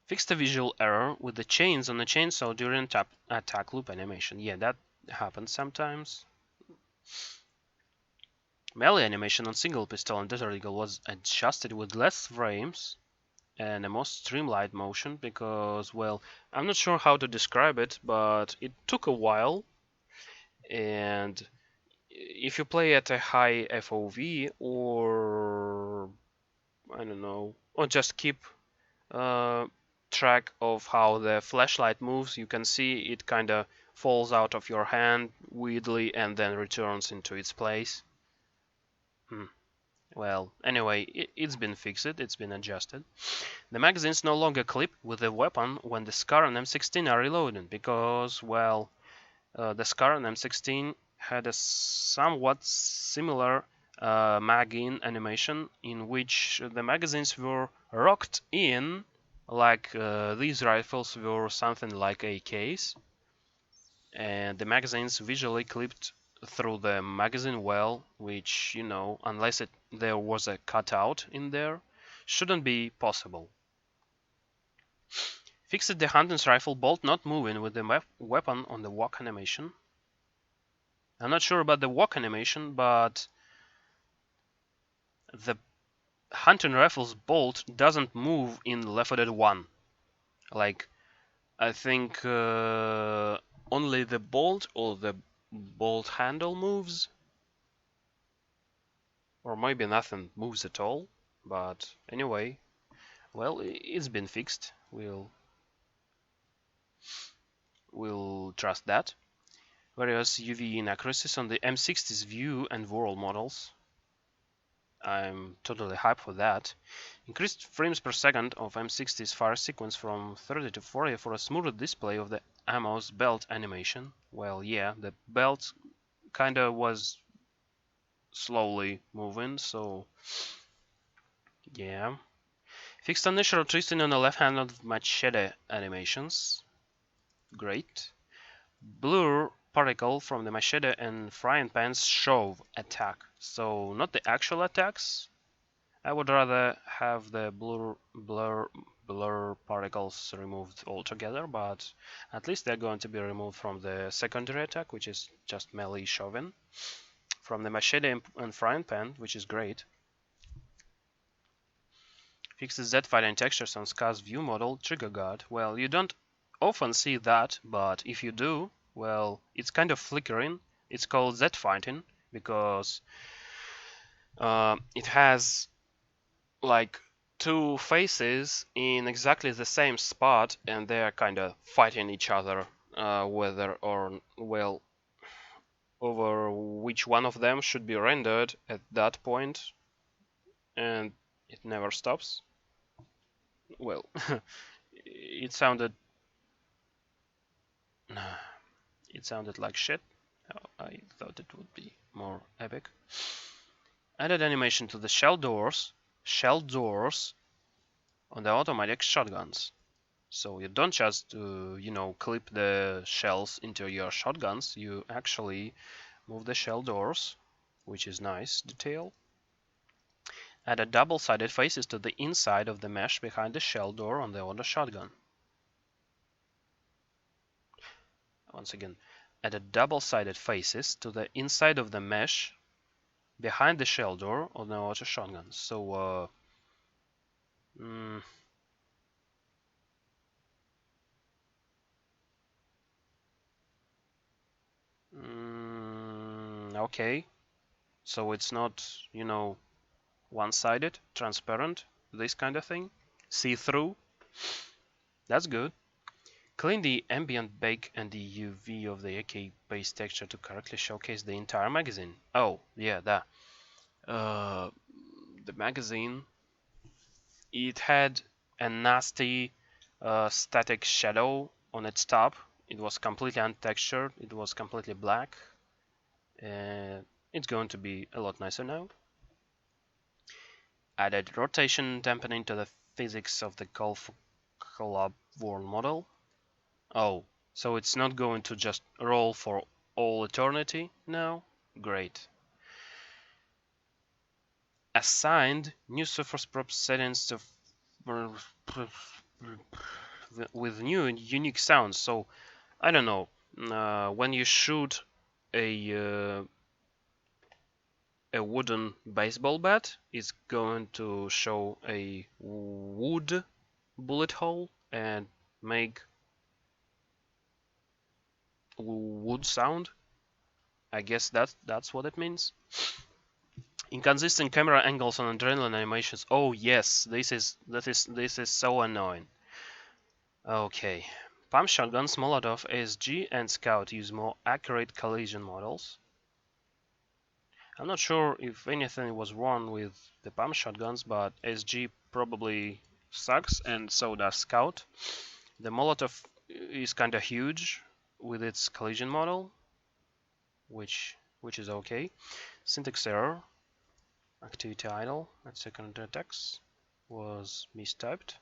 Fix the visual error with the chains on the chainsaw during attack loop animation. Yeah, that happens sometimes. Melee animation on single pistol and Desert Eagle was adjusted with less frames and a more streamlined motion because, well, I'm not sure how to describe it, but it took a while. And if you play at a high FOV or I don't know, or just keep track of how the flashlight moves, you can see it kind of falls out of your hand weirdly and then returns into its place. Well, anyway, it's been fixed, it's been adjusted. The magazines no longer clip with the weapon when the SCAR and M16 are reloading because, well, the SCAR and M16 had a somewhat similar mag-in animation in which the magazines were rocked in like these rifles were something like AKs, and the magazines visually clipped through the magazine well, which, unless there was a cutout in there, shouldn't be possible. Fixed the hunter's rifle bolt not moving with the weapon on the walk animation. I'm not sure about the walk animation, but the hunting rifle's bolt doesn't move in Left 4 Dead 1. Like, I think on only the bolt or the bolt handle moves, or maybe nothing moves at all. But anyway, well, it's been fixed. We'll trust that. Various UV inaccuracies on the M60's view and world models. I'm totally hyped for that. Increased frames per second of M60's fire sequence from 30 to 40 for a smoother display of the ammo's belt animation. Well, yeah, the belt kinda was slowly moving, so yeah. Fixed unnatural twisting on the left hand of machete animations. Great. Blur particle from the machete and frying pan's shove attack. So not the actual attacks. I would rather have the blur particles removed altogether, but at least they're going to be removed from the secondary attack, which is just melee shoving, from the machete and frying pan, which is great. Fix the Z-fighting textures on Ska's view model trigger guard. Well, you don't often see that, but if you do, well, it's kind of flickering. It's called Z-fighting because it has like two faces in exactly the same spot, and they're kind of fighting each other, whether or well, over which one of them should be rendered at that point, and it never stops. Well, it sounded like shit. I thought it would be more epic. Added animation to the shell doors on the automatic shotguns. So you don't just clip the shells into your shotguns, you actually move the shell doors, which is nice detail. Added double-sided faces to the inside of the mesh behind the shell door on the auto shotgun. Once again, added double-sided faces to the inside of the mesh behind the shell door on the auto shotgun. So okay, so it's not one-sided, transparent, this kind of thing, see-through. That's good. Clean the ambient bake and the UV of the AK base texture to correctly showcase the entire magazine. Oh, yeah, that. The magazine, it had a nasty static shadow on its top. It was completely untextured. It was completely black. And it's going to be a lot nicer now. Added rotation dampening to the physics of the Golf Club world model. Oh, so it's not going to just roll for all eternity now? Great. Assigned new surface prop settings to with new and unique sounds. So I don't know, when you shoot a wooden baseball bat, it's going to show a wood bullet hole and make wood sound. I guess that's what it means. Inconsistent camera angles on adrenaline animations. Oh yes, this is so annoying. Okay. Pump shotguns, Molotov, ASG, and Scout use more accurate collision models. I'm not sure if anything was wrong with the pump shotguns, but ASG probably sucks, and so does Scout. The Molotov is kinda huge with its collision model, which is okay. Syntax error. Activity idle at secondary text was mistyped.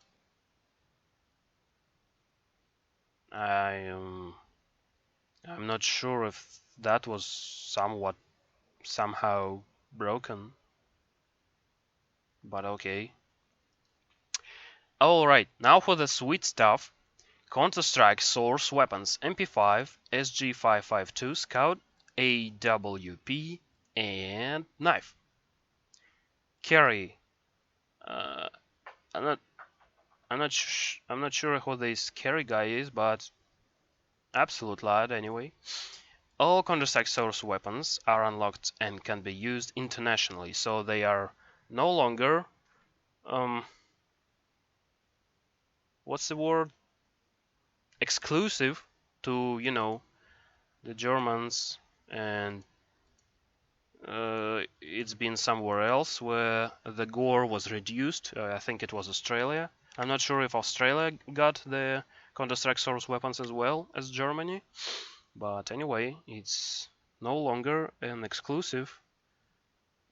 I'm not sure if that was somehow broken, but okay. Alright, now for the sweet stuff. Counter-Strike Source Weapons MP5, SG552, Scout, AWP, and Knife. Carry. I'm not sure who this carry guy is, but Absolute lad anyway. All Counter-Strike source weapons are unlocked and can be used internationally, so they are no longer um what's the word? Exclusive to, the Germans, and it's been somewhere else where the gore was reduced. I think it was Australia. I'm not sure if Australia got the Counter-Strike source weapons as well as Germany, but anyway, it's no longer an exclusive.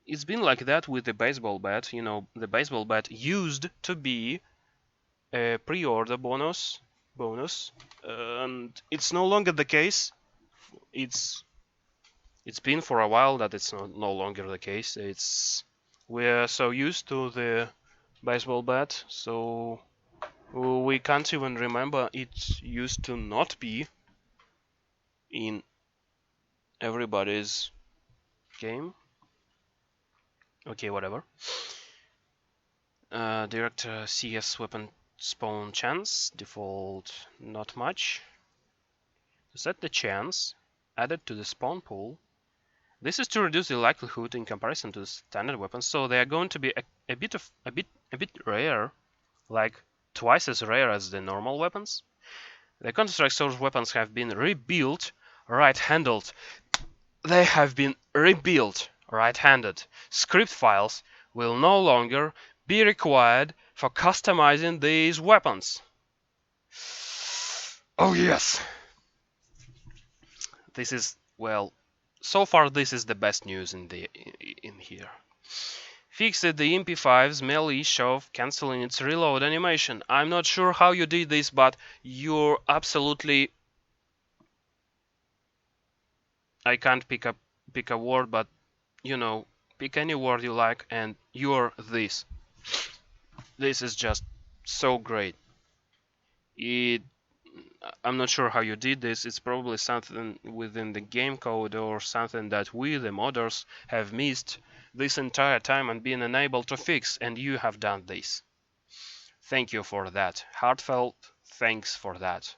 It's been like that with the baseball bat. The baseball bat used to be a pre-order bonus, and it's no longer the case. It's it's been for a while that it's no longer the case. We're so used to the baseball bat, so we can't even remember it used to not be in everybody's game. Okay, whatever. Direct CS weapon spawn chance, default not much. To set the chance added to the spawn pool, this is to reduce the likelihood in comparison to the standard weapons, so they are going to be a bit rare, like twice as rare as the normal weapons. The Counter-Strike source weapons have been rebuilt right-handed. They have been rebuilt right-handed. Script files will no longer be required for customizing these weapons. Oh yes! This is, well, so far this is the best news in here. Fixed the MP5's melee shove cancelling its reload animation. I'm not sure how you did this, but you're absolutely... I can't pick a word, but pick any word you like, and you're this. This is just so great. I'm not sure how you did this. It's probably something within the game code or something that we, the modders, have missed this entire time and been unable to fix, and you have done this. Thank you for that. Heartfelt thanks for that.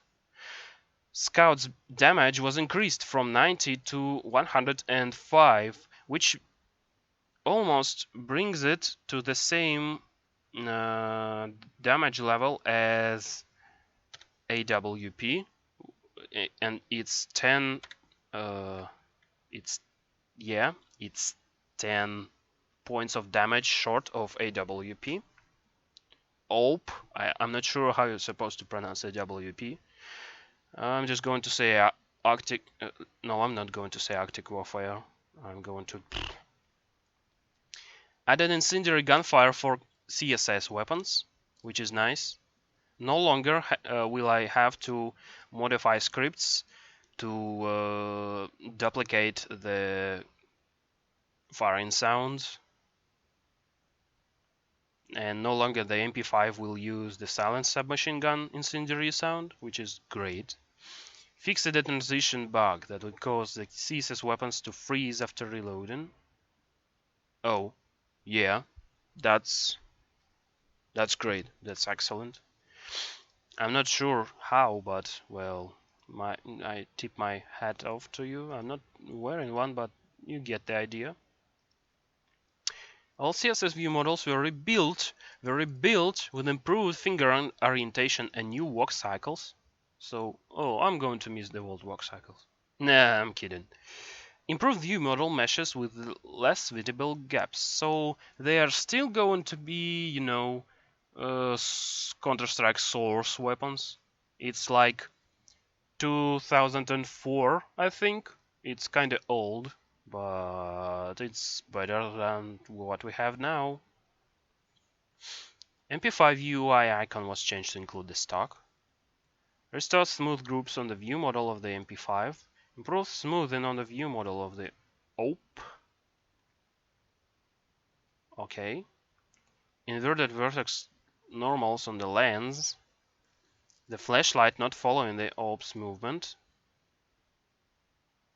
Scout's damage was increased from 90 to 105, which almost brings it to the same damage level as AWP, and it's 10 it's 10 points of damage short of AWP. I'm not sure how you're supposed to pronounce AWP. I'm just going to say Arctic. No, I'm not going to say Arctic Warfare. I'm going to added incendiary gunfire for CSS weapons, which is nice. No longer will I have to modify scripts to duplicate the firing sounds, and no longer the MP5 will use the silent submachine gun incendiary sound, which is great. Fixed the transition bug that would cause the CSS weapons to freeze after reloading. Oh, yeah, that's great. That's excellent. I'm not sure how, but well, I tip my hat off to you. I'm not wearing one, but you get the idea. All CSS view models were rebuilt with improved finger orientation and new walk cycles. So, I'm going to miss the old walk cycles. Nah, I'm kidding. Improved view model meshes with less visible gaps. So they are still going to be, Counter-Strike source weapons. It's like 2004, I think. It's kinda old, but it's better than what we have now. MP5 UI icon was changed to include the stock. Restore smooth groups on the view model of the MP5. Improve smoothing on the view model of the OP. Okay. Inverted vertex normals on the lens. The flashlight not following the OP's movement.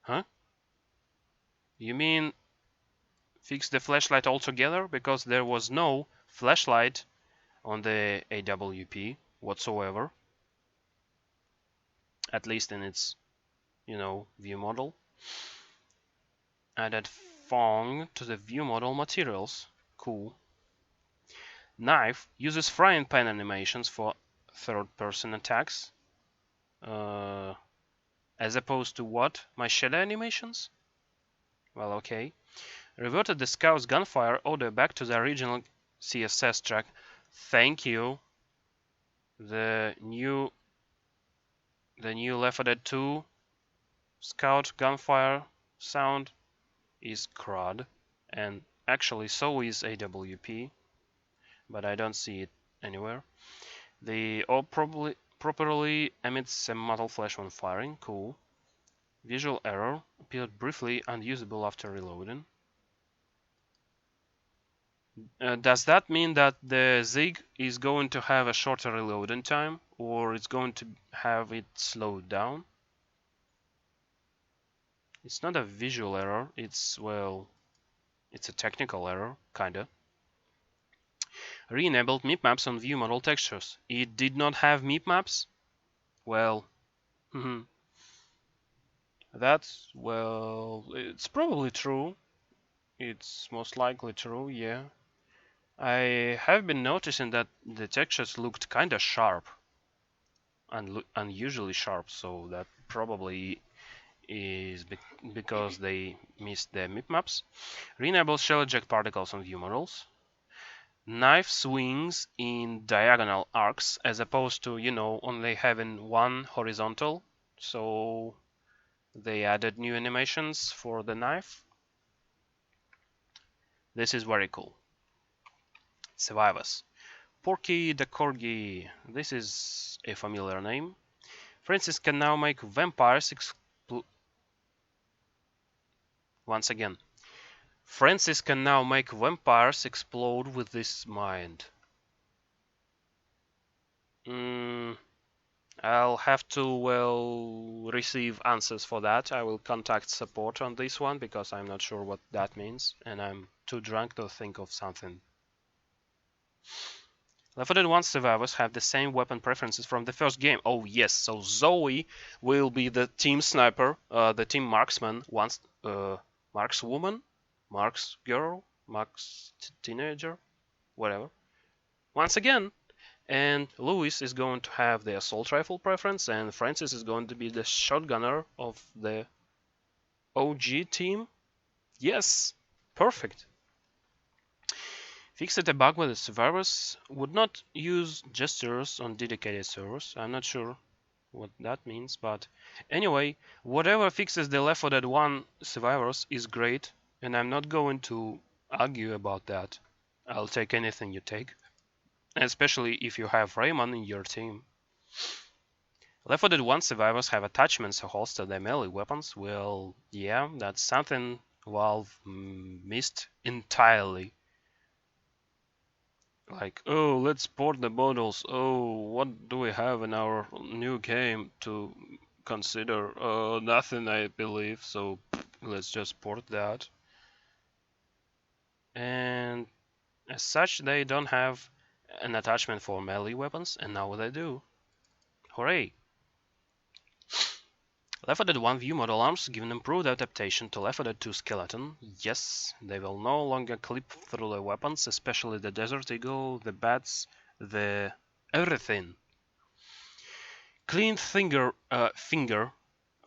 Huh? You mean fix the flashlight altogether? Because there was no flashlight on the AWP whatsoever. at least in its, view model. Added Fong to the view model materials. Cool. Knife uses frying pan animations for third-person attacks. Uh, as opposed to what? My shadow animations? Well, okay. Reverted the Scout's gunfire order back to the original CSS track. Thank you. The new Left 4 Dead 2 Scout gunfire sound is crud, and actually so is AWP, but I don't see it anywhere. The AWP probably properly emits a muzzle flash when firing. Cool. Visual error appeared briefly unusable after reloading. Does that mean that the Zig is going to have a shorter reloading time, or it's going to have it slowed down? It's not a visual error, it's, well, it's a technical error, kinda. Re-enabled meep maps on view model textures. It did not have meep maps? Well, that's, well, it's probably true. It's most likely true, yeah. I have been noticing that the textures looked kinda sharp. Unusually sharp, so that probably is because they missed the meep maps. Re-enable shell eject particles on view models. Knife swings in diagonal arcs as opposed to, only having one horizontal. So they added new animations for the knife. This is very cool. Survivors. Porky the Corgi. This is a familiar name. Francis can now make vampires once again. Francis can now make vampires explode with his mind. I'll have to, well, receive answers for that. I will contact support on this one because I'm not sure what that means and I'm too drunk to think of something. Left 4 Dead 1 survivors have the same weapon preferences from the first game. Oh yes, so Zoe will be the team sniper, the team marksman, markswoman, marks girl, marks teenager, whatever. Once again, and Lewis is going to have the assault rifle preference, and Francis is going to be the shotgunner of the OG team. Yes, perfect. Fixed a bug where the survivors would not use gestures on dedicated servers. I'm not sure what that means, but anyway, whatever fixes the Left 4 Dead 1 survivors is great, and I'm not going to argue about that. I'll take anything you take, especially if you have Rayman in your team. Left 4 Dead 1 survivors have attachments to holster their melee weapons. Well, yeah, that's something Valve missed entirely. Like, oh, let's port the models. Oh, what do we have in our new game to consider? Nothing, I believe. So let's just port that. And as such, they don't have an attachment for melee weapons, and now they do. Hooray! Left 4 Dead 1 view model arms give an improved adaptation to Left 4 Dead 2 skeleton. Yes, they will no longer clip through the weapons, especially the Desert Eagle, the bats, the everything. Clean finger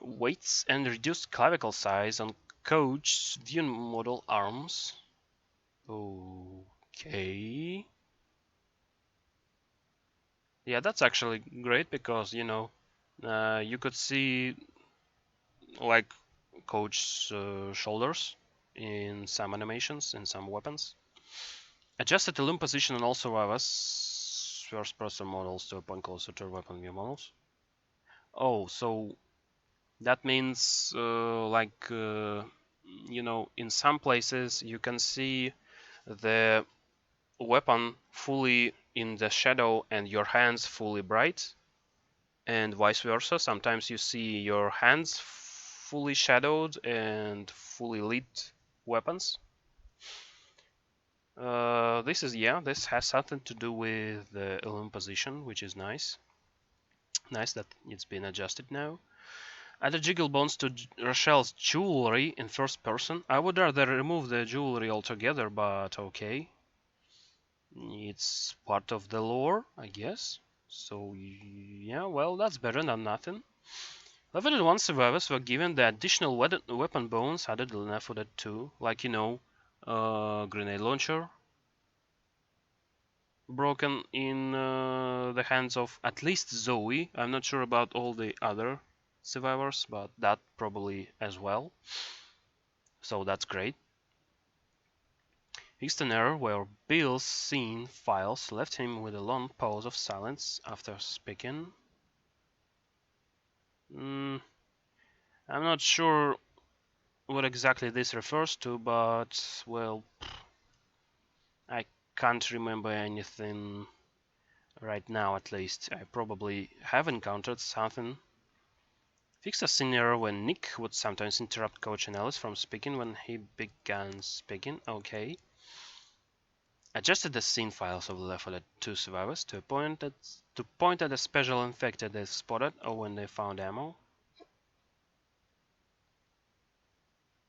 weights and reduced clavicle size on Coach's view model arms. Okay. Yeah, that's actually great because, you could see like Coach's shoulders in some animations, in some weapons. Adjusted the limb position on all survivors first person models to a point closer to weapon view models. Oh, so that means in some places you can see the weapon fully in the shadow and your hands fully bright, and vice versa. Sometimes you see your hands fully shadowed and fully lit weapons. This has something to do with the limb position, which is nice. Nice that it's been adjusted now. Added jiggle bones to Rochelle's jewelry in first person. I would rather remove the jewelry altogether, but okay. It's part of the lore, I guess. So, yeah, well, that's better than nothing. Level 1 survivors were given the additional weapon bones added in L4D2, like, grenade launcher, broken in the hands of at least Zoe. I'm not sure about all the other survivors, but that probably as well. So that's great. Fixed an error where Bill's scene files left him with a long pause of silence after speaking. I'm not sure what exactly this refers to, but, well, I can't remember anything right now at least. I probably have encountered something. Fixed a scene error when Nick would sometimes interrupt Coach and Alice from speaking when he began speaking. Okay. Adjusted the scene files of the L4D2 survivors to point at a special infected they spotted or when they found ammo.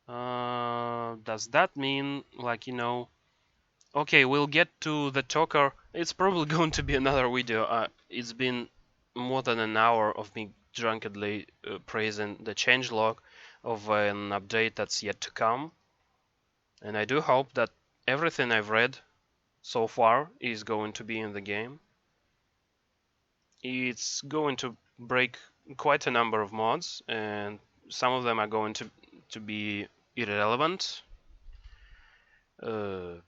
Does that mean, like, okay, we'll get to the talker. It's probably going to be another video. It's been more than an hour of me drunkenly praising the changelog of an update that's yet to come. And I do hope that everything I've read so far is going to be in the game. It's going to break quite a number of mods, and some of them are going to be irrelevant. But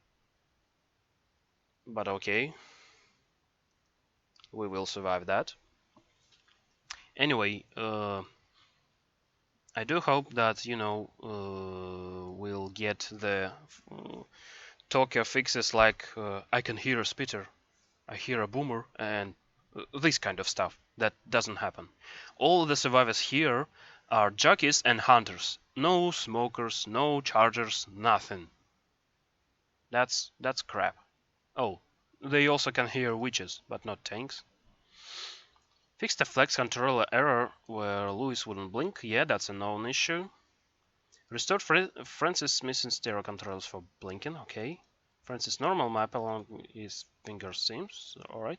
okay, we will survive that. Anyway, I do hope that we'll get the talker fixes like I can hear a spitter, I hear a boomer, and this kind of stuff. That doesn't happen. All the survivors here are jockeys and hunters. No smokers, no chargers, nothing. That's crap. Oh, they also can hear witches, but not tanks. Fixed the flex controller error where Lewis wouldn't blink. Yeah, that's a known issue. Restored Francis missing stereo controls for blinking. Okay. Francis normal map along his finger seams. Alright.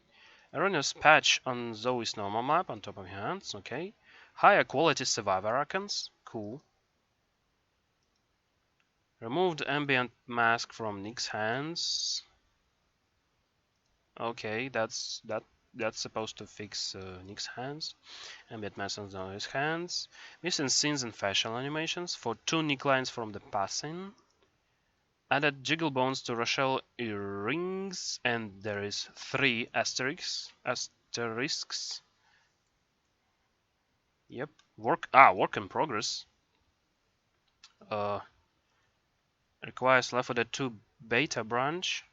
Erroneous patch on Zoe's normal map on top of her hands. Okay. Higher quality survivor icons. Cool. Removed ambient mask from Nick's hands. Okay, that's supposed to fix Nick's hands. Ambient mask on his hands. Missing scenes and facial animations for 2 Nick lines from the passing. Added jiggle bones to Rochelle earrings, and there is 3 asterisks. Yep. Work in progress. Requires L4D2 beta branch.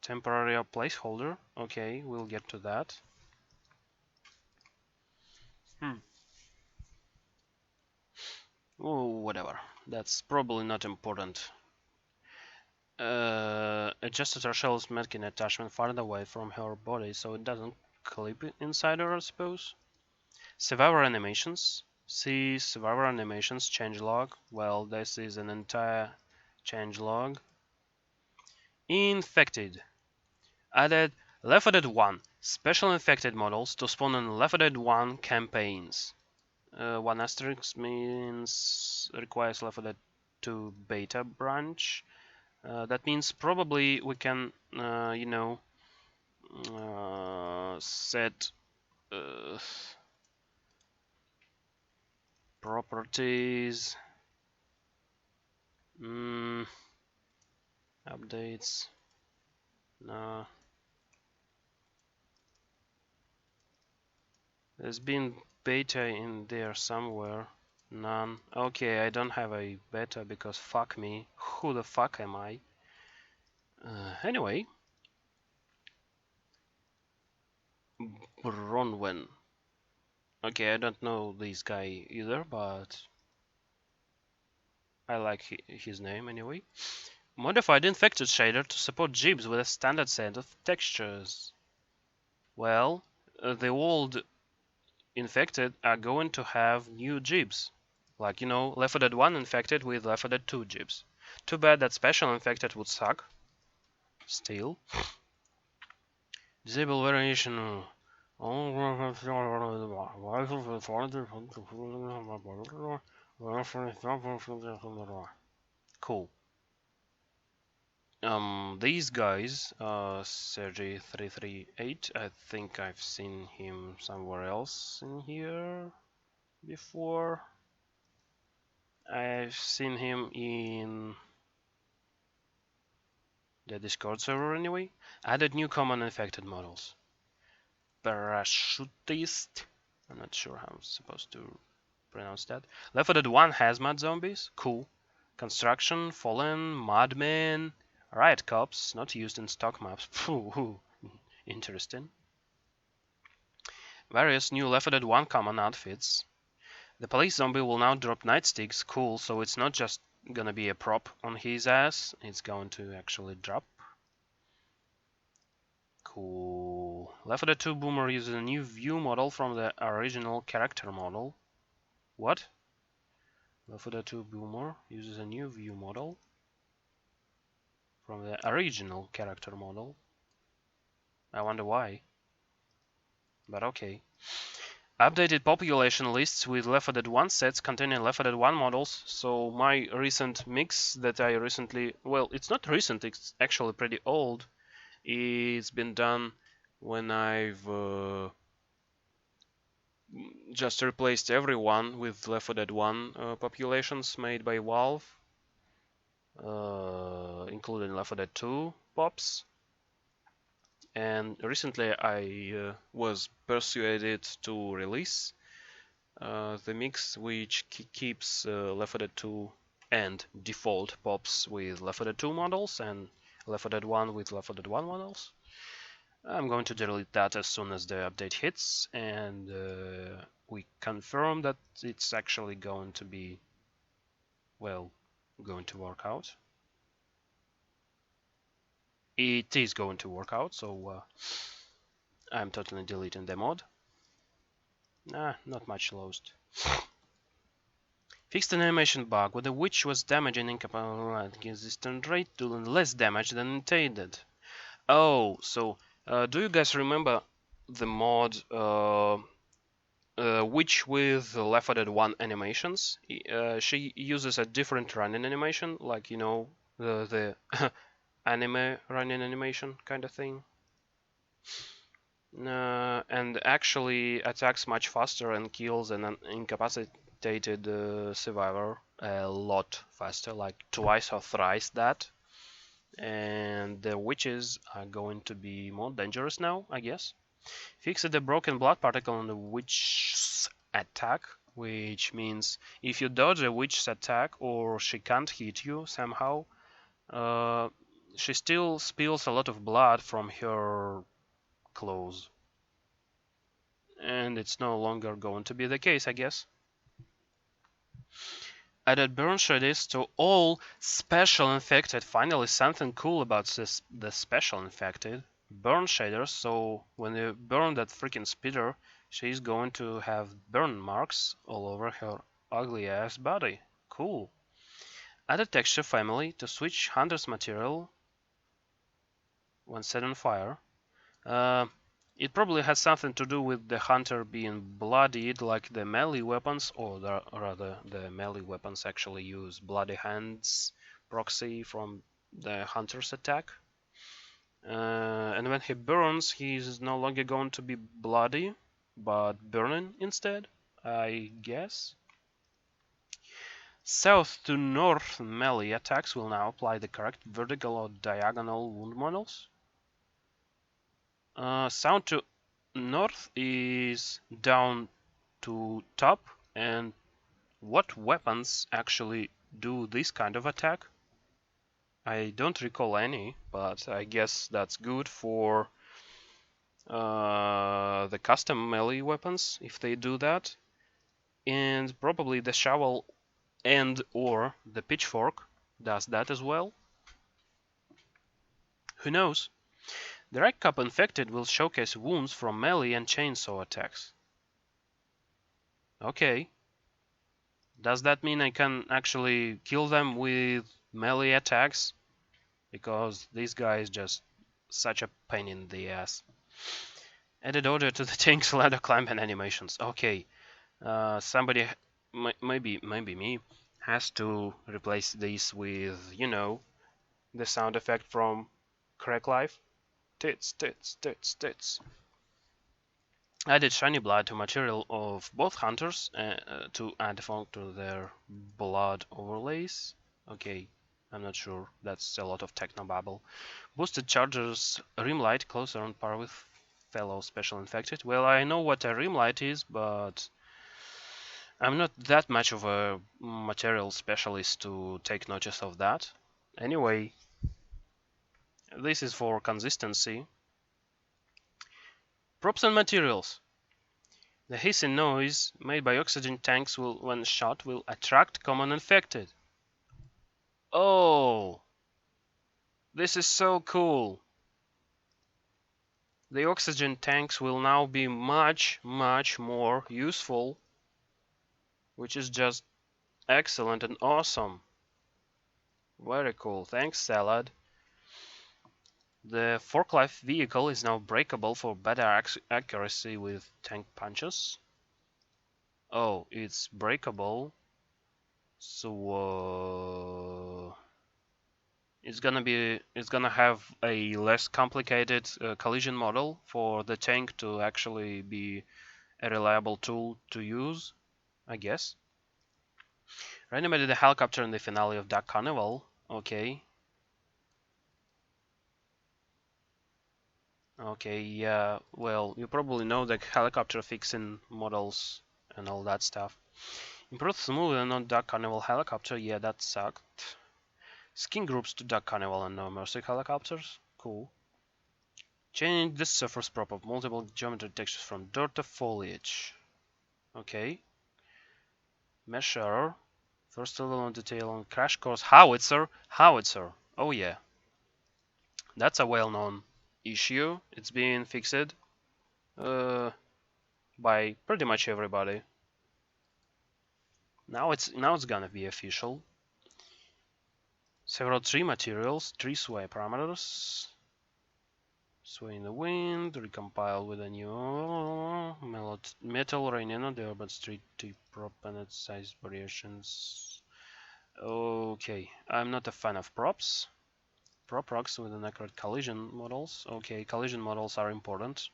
Temporary placeholder. Okay, we'll get to that. Oh, whatever. That's probably not important. Adjusted Rochelle's medkin attachment farther away from her body so it doesn't clip inside her, I suppose. Survivor animations. See survivor animations changelog. Well, this is an entire changelog. Infected. Added L4D1 special infected models to spawn in L4D1 campaigns. 1 asterisk means requires L4D2 beta branch. That means probably we can, set properties, updates. No. There's been beta in there somewhere. None. Okay, I don't have a beta because fuck me. Who the fuck am I? Anyway. Bronwen. Okay, I don't know this guy either, but I like his name anyway. Modified infected shader to support jibs with a standard set of textures. Well, the old infected are going to have new jibs. Like, you know, Left 4 Dead 1 infected with Left 4 Dead 2 jibs. Too bad that special infected would suck. Still. Disable variation. Cool. These guys, Sergey338, I think I've seen him somewhere else in here before. I've seen him in the Discord server anyway. Added new common infected models. Parachutist. I'm not sure how I'm supposed to pronounce that. Left 4 Dead 1 hazmat zombies. Cool. Construction, Fallen, Madmen, Riot Cops, not used in stock maps. Interesting. Various new Left 4 Dead 1 common outfits. The police zombie will now drop nightsticks. Cool, so it's not just gonna be a prop on his ass, it's going to actually drop. Cool. Left 4 Dead 2 Boomer uses a new view model from the original character model. What? Left 4 Dead 2 Boomer uses a new view model from the original character model. I wonder why. But okay. Updated population lists with Left 4 Dead 1 sets containing Left 4 Dead 1 models. So my recent mix that I recently... Well, it's not recent, it's actually pretty old. It's been done when I've just replaced everyone with Left 4 Dead 1 populations made by Valve, including Left 4 Dead 2 pops. And recently I was persuaded to release the mix which keeps Left 4 Dead 2 and default pops with Left 4 Dead 2 models and Left 4 Dead 1 with Left 4 Dead 1 models. I'm going to delete that as soon as the update hits, and we confirm that it's actually going to be, well, going to work out. It is going to work out, so I'm totally deleting the mod. Not much lost. Fixed an animation bug where the witch was damaging incapable resistant rate doing less damage than intended. Oh, so do you guys remember the mod witch with Left 4 Dead 1 animations? She uses a different running animation, like, you know, the anime running animation kind of thing. And actually attacks much faster and kills an incapacitated survivor a lot faster, like twice or thrice that. And the witches are going to be more dangerous now, I guess. Fixed the broken blood particle on the witch's attack, which means if you dodge a witch's attack or she can't hit you somehow, she still spills a lot of blood from her clothes. And it's no longer going to be the case, I guess. Added burn shaders to all special infected. Finally, something cool about the special infected. Burn shaders, so when you burn that freaking speeder, she's going to have burn marks all over her ugly ass body. Cool. Added texture family to switch hunter's material when set on fire. It probably has something to do with the hunter being bloodied like the melee weapons, or rather the melee weapons actually use bloody hands proxy from the hunter's attack. And when he burns, he's no longer going to be bloody, but burning instead, I guess. South to north melee attacks will now apply the correct vertical or diagonal wound models. South to north is down to top, and what weapons actually do this kind of attack? I don't recall any, but I guess that's good for the custom melee weapons if they do that, and probably the shovel and or the pitchfork does that as well. Who knows? The right cup infected will showcase wounds from melee and chainsaw attacks. Okay. Does that mean I can actually kill them with melee attacks? Because this guy is just such a pain in the ass. Added order to the tank's ladder climbing animations. Okay. Somebody, maybe me, has to replace this with, the sound effect from Crack Life. Tits, tits, tits, tits. Added shiny blood to material of both hunters to add funk to their blood overlays. Okay, I'm not sure. That's a lot of technobabble. Boosted chargers rim light closer on par with fellow special infected. Well, I know what a rim light is, but I'm not that much of a material specialist to take notice of that. Anyway, this is for consistency. Props and materials. The hissing noise made by oxygen tanks when shot will attract common infected. Oh, this is so cool. The oxygen tanks will now be much, much more useful, which is just excellent and awesome. Very cool. Thanks, Salad. The forklift vehicle is now breakable for better accuracy with tank punches. Oh, it's breakable. So it's gonna have a less complicated collision model for the tank to actually be a reliable tool to use, I guess. Reanimated the helicopter in the finale of Duck Carnival. Okay. Okay, yeah, well, you probably know the helicopter fixing models and all that stuff. Improved smoothing on Duck Carnival helicopter, yeah, that sucked. Skin groups to Duck Carnival and No Mercy helicopters, cool. Changing the surface prop of multiple geometry textures from dirt to foliage. Okay. Mesh error. First level on detail on crash course howitzer. Howitzer. Oh yeah. That's a well-known issue. It's being fixed uh, by pretty much everybody. Now it's gonna be official. Several tree materials, tree sway parameters. Sway in the wind, recompile with a new metal raining on the urban street to prop and its size variations. Okay, I'm not a fan of props. Prop rocks with an accurate collision models. Okay, collision models are important.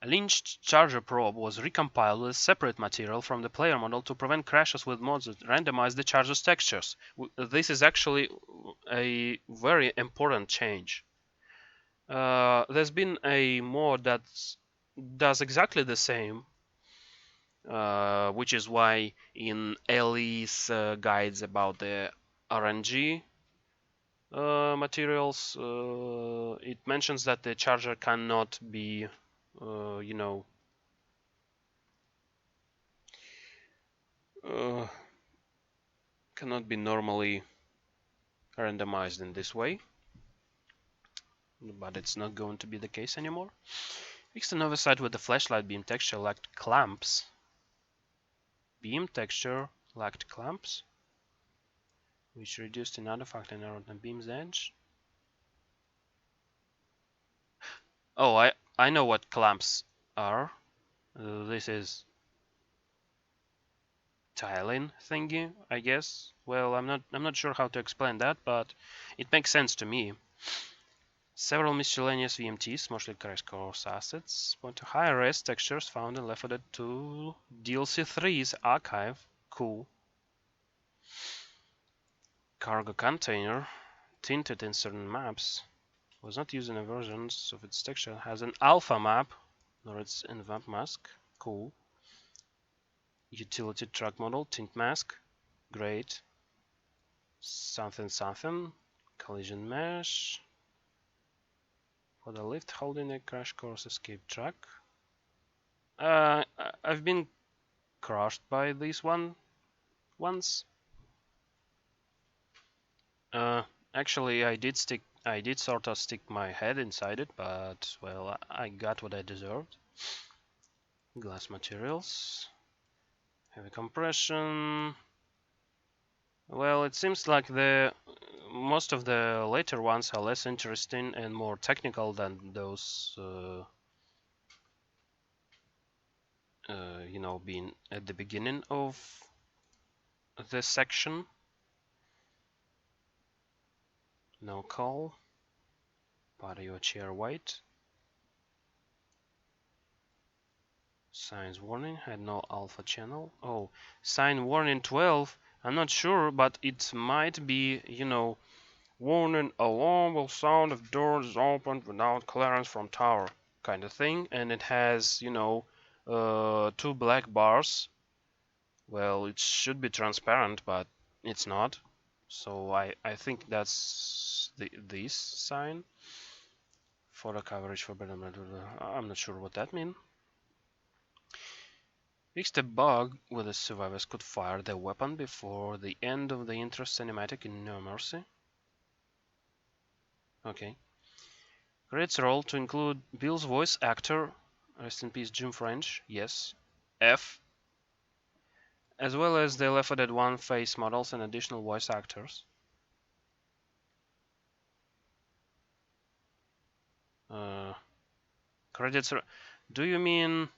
A linked charger probe was recompiled with separate material from the player model to prevent crashes with mods that randomize the charger's textures. This is actually a very important change. There's been a mod that does exactly the same, which is why in Ellie's guides about the RNG materials, it mentions that the charger cannot be, you know, cannot be normally randomized in this way, but it's not going to be the case anymore. Fixed an oversight with the flashlight beam texture lacked clamps. Beam texture lacked clamps, which reduced another factor in error on beam's edge. Oh, I know what clamps are. This is tiling thingy, I guess. Well, I'm not sure how to explain that, but it makes sense to me. Several miscellaneous VMTs, mostly crash course assets, point to higher res textures found in L4D2 DLC3's archive. Cool. Cargo container, tinted in certain maps, was not used in a versions of its texture. Has an alpha map, nor its invamp mask. Cool. Utility truck model, tint mask. Great. Something something. Collision mesh. For the lift holding a crash course escape truck. I've been crushed by this one once. Actually, I did sort of stick my head inside it, but well, I got what I deserved. Glass materials. Heavy compression. Well, it seems like most of the later ones are less interesting and more technical than those, being at the beginning of this section. No call. Patio chair white. Signs warning. Had no alpha channel. Oh, sign warning 12. I'm not sure, but it might be, warning alarm will sound if door is opened without clearance from tower kind of thing. And it has, two black bars. Well, it should be transparent, but it's not. So I think that's this sign. Photo coverage for better. I'm not sure what that means. Fixed a bug where the survivors could fire their weapon before the end of the intro cinematic in No Mercy. Okay. Credits roll to include Bill's voice actor, rest in peace Jim French, yes. F. As well as the Left 4 Dead 1 face models and additional voice actors. Credits. Do you mean?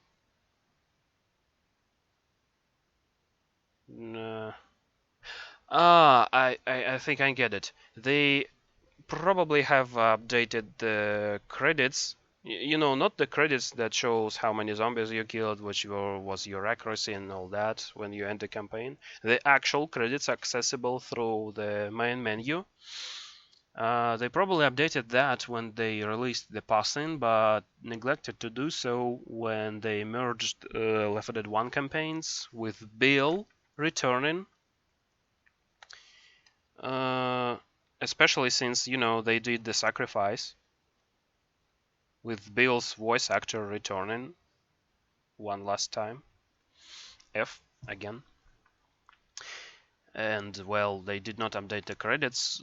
I think I get it. They probably have updated the credits. Not the credits that shows how many zombies you killed, which was your accuracy and all that when you end the campaign. The actual credits accessible through the main menu. They probably updated that when they released the passing, but neglected to do so when they merged Left 4 Dead 1 campaigns with Bill returning. Especially since, they did the sacrifice with Bill's voice actor returning one last time. F again. And, well, they did not update the credits,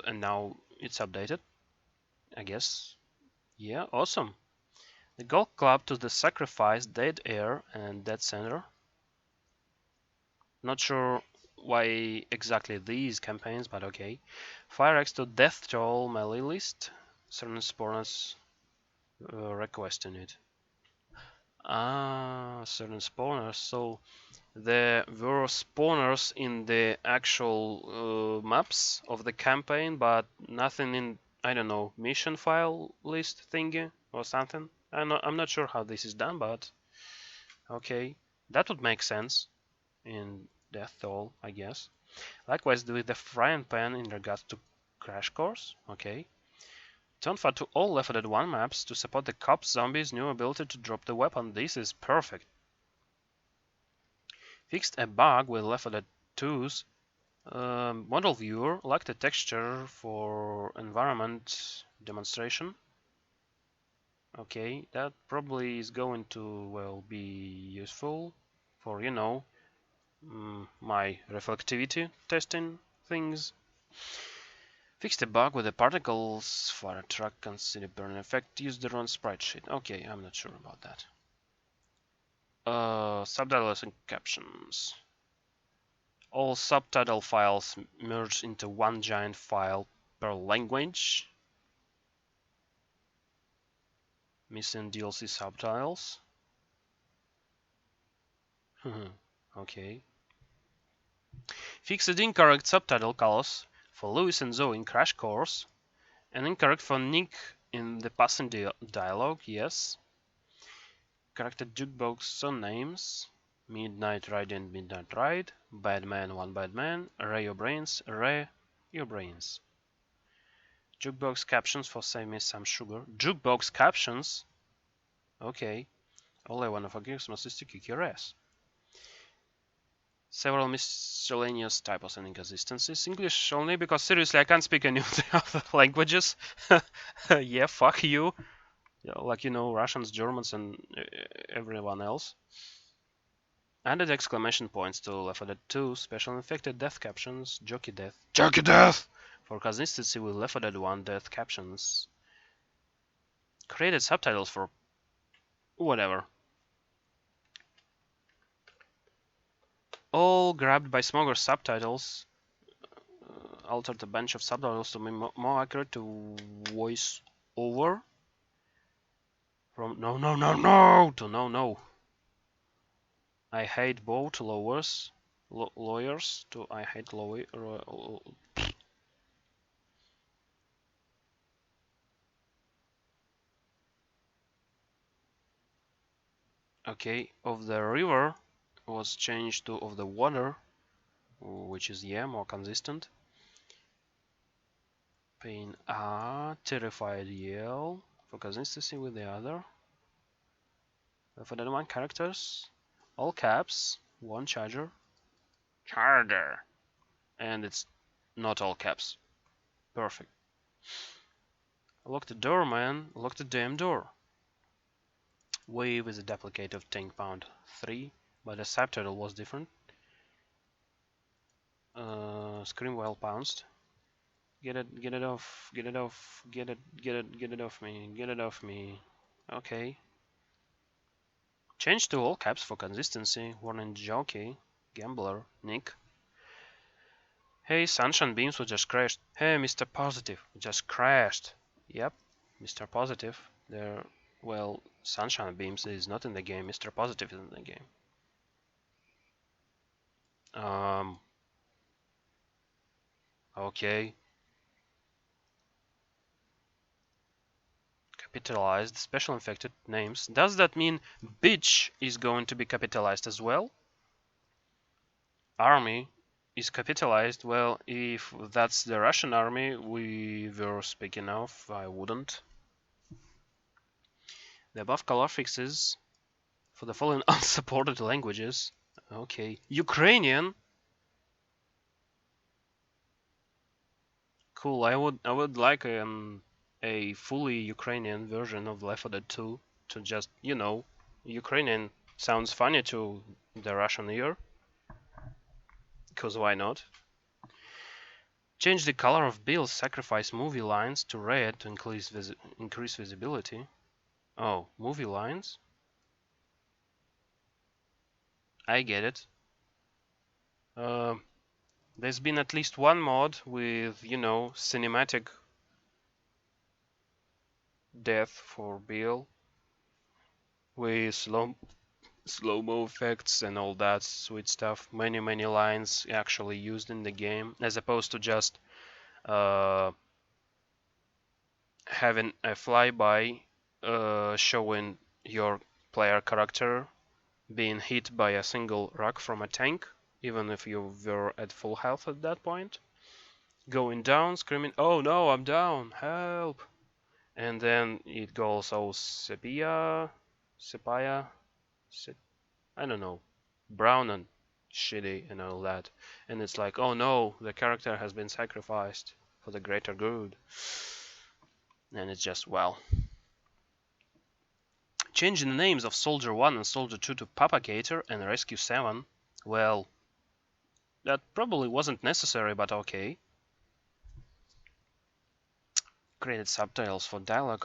and now it's updated, I guess. Yeah, awesome. The Golf Club to the Sacrifice, Dead Air, and Dead Center. Not sure why exactly these campaigns, but okay. Fire X to Death Toll melee list. Certain spawners requesting it. Certain spawners. So there were spawners in the actual maps of the campaign, but nothing in, I don't know, mission file list thingy or something. I'm not sure how this is done, but okay, that would make sense in Death Toll, I guess. Likewise with the frying pan in regards to Crash Course. Okay. Turn far to all Left 4 Dead 1 maps to support the cops zombies' new ability to drop the weapon. This is perfect. Fixed a bug with Left 4 Dead 2's model viewer, lacked a texture for environment demonstration. Okay, that probably is going to, well, be useful for, my reflectivity testing things. Fixed a bug with the particles for a truck consider burn effect. Use the wrong sprite sheet. Okay, I'm not sure about that. Subtitles and captions. All subtitle files merged into one giant file per language. Missing DLC subtitles. Okay. Fixed incorrect subtitle colors for Lewis and Zoe in Crash Course, and incorrect for Nick in the passing dialogue, yes. Corrected jukebox song names: Midnight Ride and Midnight Ride, Bad Man, One Bad Man, Ray Your Brains, Ray Your Brains. Jukebox captions for Save Me Some Sugar. Jukebox captions? Okay. All I wanna for Christmas is to kick your ass. Several miscellaneous typos and inconsistencies. English only, because seriously, I can't speak any of the other languages. Yeah, fuck you. Like, Russians, Germans, and everyone else. Added exclamation points to Left 4 Dead 2 special infected death captions. Jockey death. Jockey death! For consistency with Left 4 Dead 1 death captions. Created subtitles for whatever. All grabbed by Smoger's subtitles. Altered a bunch of subtitles to be more accurate to voice over. From no no no no to no no. I hate both lawyers to I hate lawyer. Okay, of the river was changed to of the water, which is more consistent. Pain terrified yell for consistency with the other. For the one characters, all caps, one charger. Charger. And it's not all caps. Perfect. Lock the door, man. Lock the damn door. Wave is a duplicate of Tank Pound 3, but the subtitle was different. Scream while pounced. Get it off, get it off, get it off me, get it off me. Okay. Change to all caps for consistency. Warning jockey, gambler, Nick. Hey, sunshine beams were just crashed. Hey, Mr. Positive, just crashed. Yep, Mr. Positive. Well, sunshine beams is not in the game. Mr. Positive is in the game. Okay. Capitalized special infected names. Does that mean bitch is going to be capitalized as well? Army is capitalized. Well, if that's the Russian army we were speaking of, I wouldn't. The above color fixes for the following unsupported languages. Okay. Ukrainian. Cool. I would like a fully Ukrainian version of Left 4 Dead 2 to just, Ukrainian sounds funny to the Russian ear. Because why not? Change the color of Bill's sacrifice movie lines to red to increase visibility. Oh, movie lines? I get it. There's been at least one mod with, cinematic death for Bill with slow-mo effects and all that sweet stuff. Many lines actually used in the game, as opposed to just having a flyby showing your player character being hit by a single rock from a tank, even if you were at full health at that point. Going down, screaming, "Oh no, I'm down, help!" And then it goes all sepia, I don't know, brown and shitty and all that. And it's like, oh no, the character has been sacrificed for the greater good. And it's just, well. Changing the names of Soldier 1 and Soldier 2 to Propagator and Rescue 7, well, that probably wasn't necessary, but okay. Created subtitles for dialogue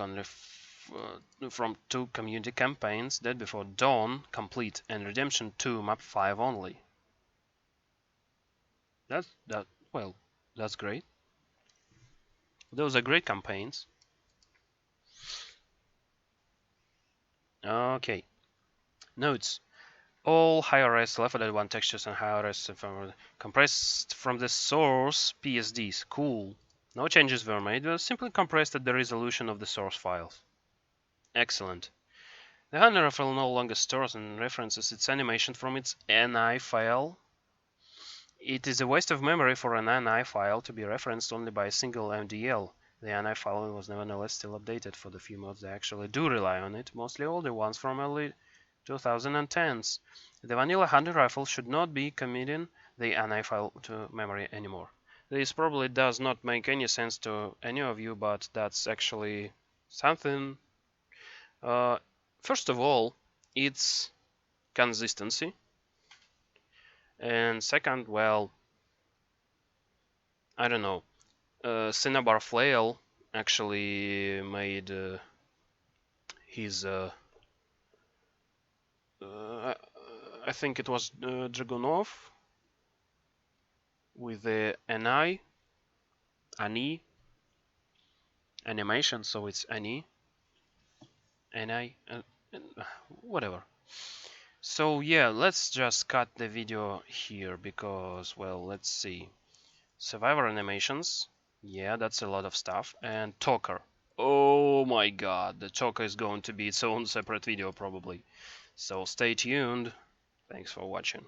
from 2 community campaigns, Dead Before Dawn Complete and Redemption 2 Map 5 only. That's great. Those are great campaigns. Okay. Notes. All high-res Left 4 Dead 1 textures and high-res compressed from the source PSDs. Cool. No changes were made, but simply compressed at the resolution of the source files. Excellent. The Hunter rifle no longer stores and references its animation from its NI file. It is a waste of memory for an NI file to be referenced only by a single MDL. The NI file was nevertheless still updated for the few mods that actually do rely on it, mostly older ones from early 2010s. The vanilla hunting rifle should not be committing the NI file to memory anymore. This probably does not make any sense to any of you, but that's actually something. First of all, it's consistency. And second, well, I don't know. Cinnabar Flail actually made his I think it was Dragunov with the ani animation, so it's ani, whatever. So yeah, let's just cut the video here because, well, let's see. Survivor animations, yeah, that's a lot of stuff. And talker, oh my god, the talker is going to be its own separate video probably. So stay tuned. Thanks for watching.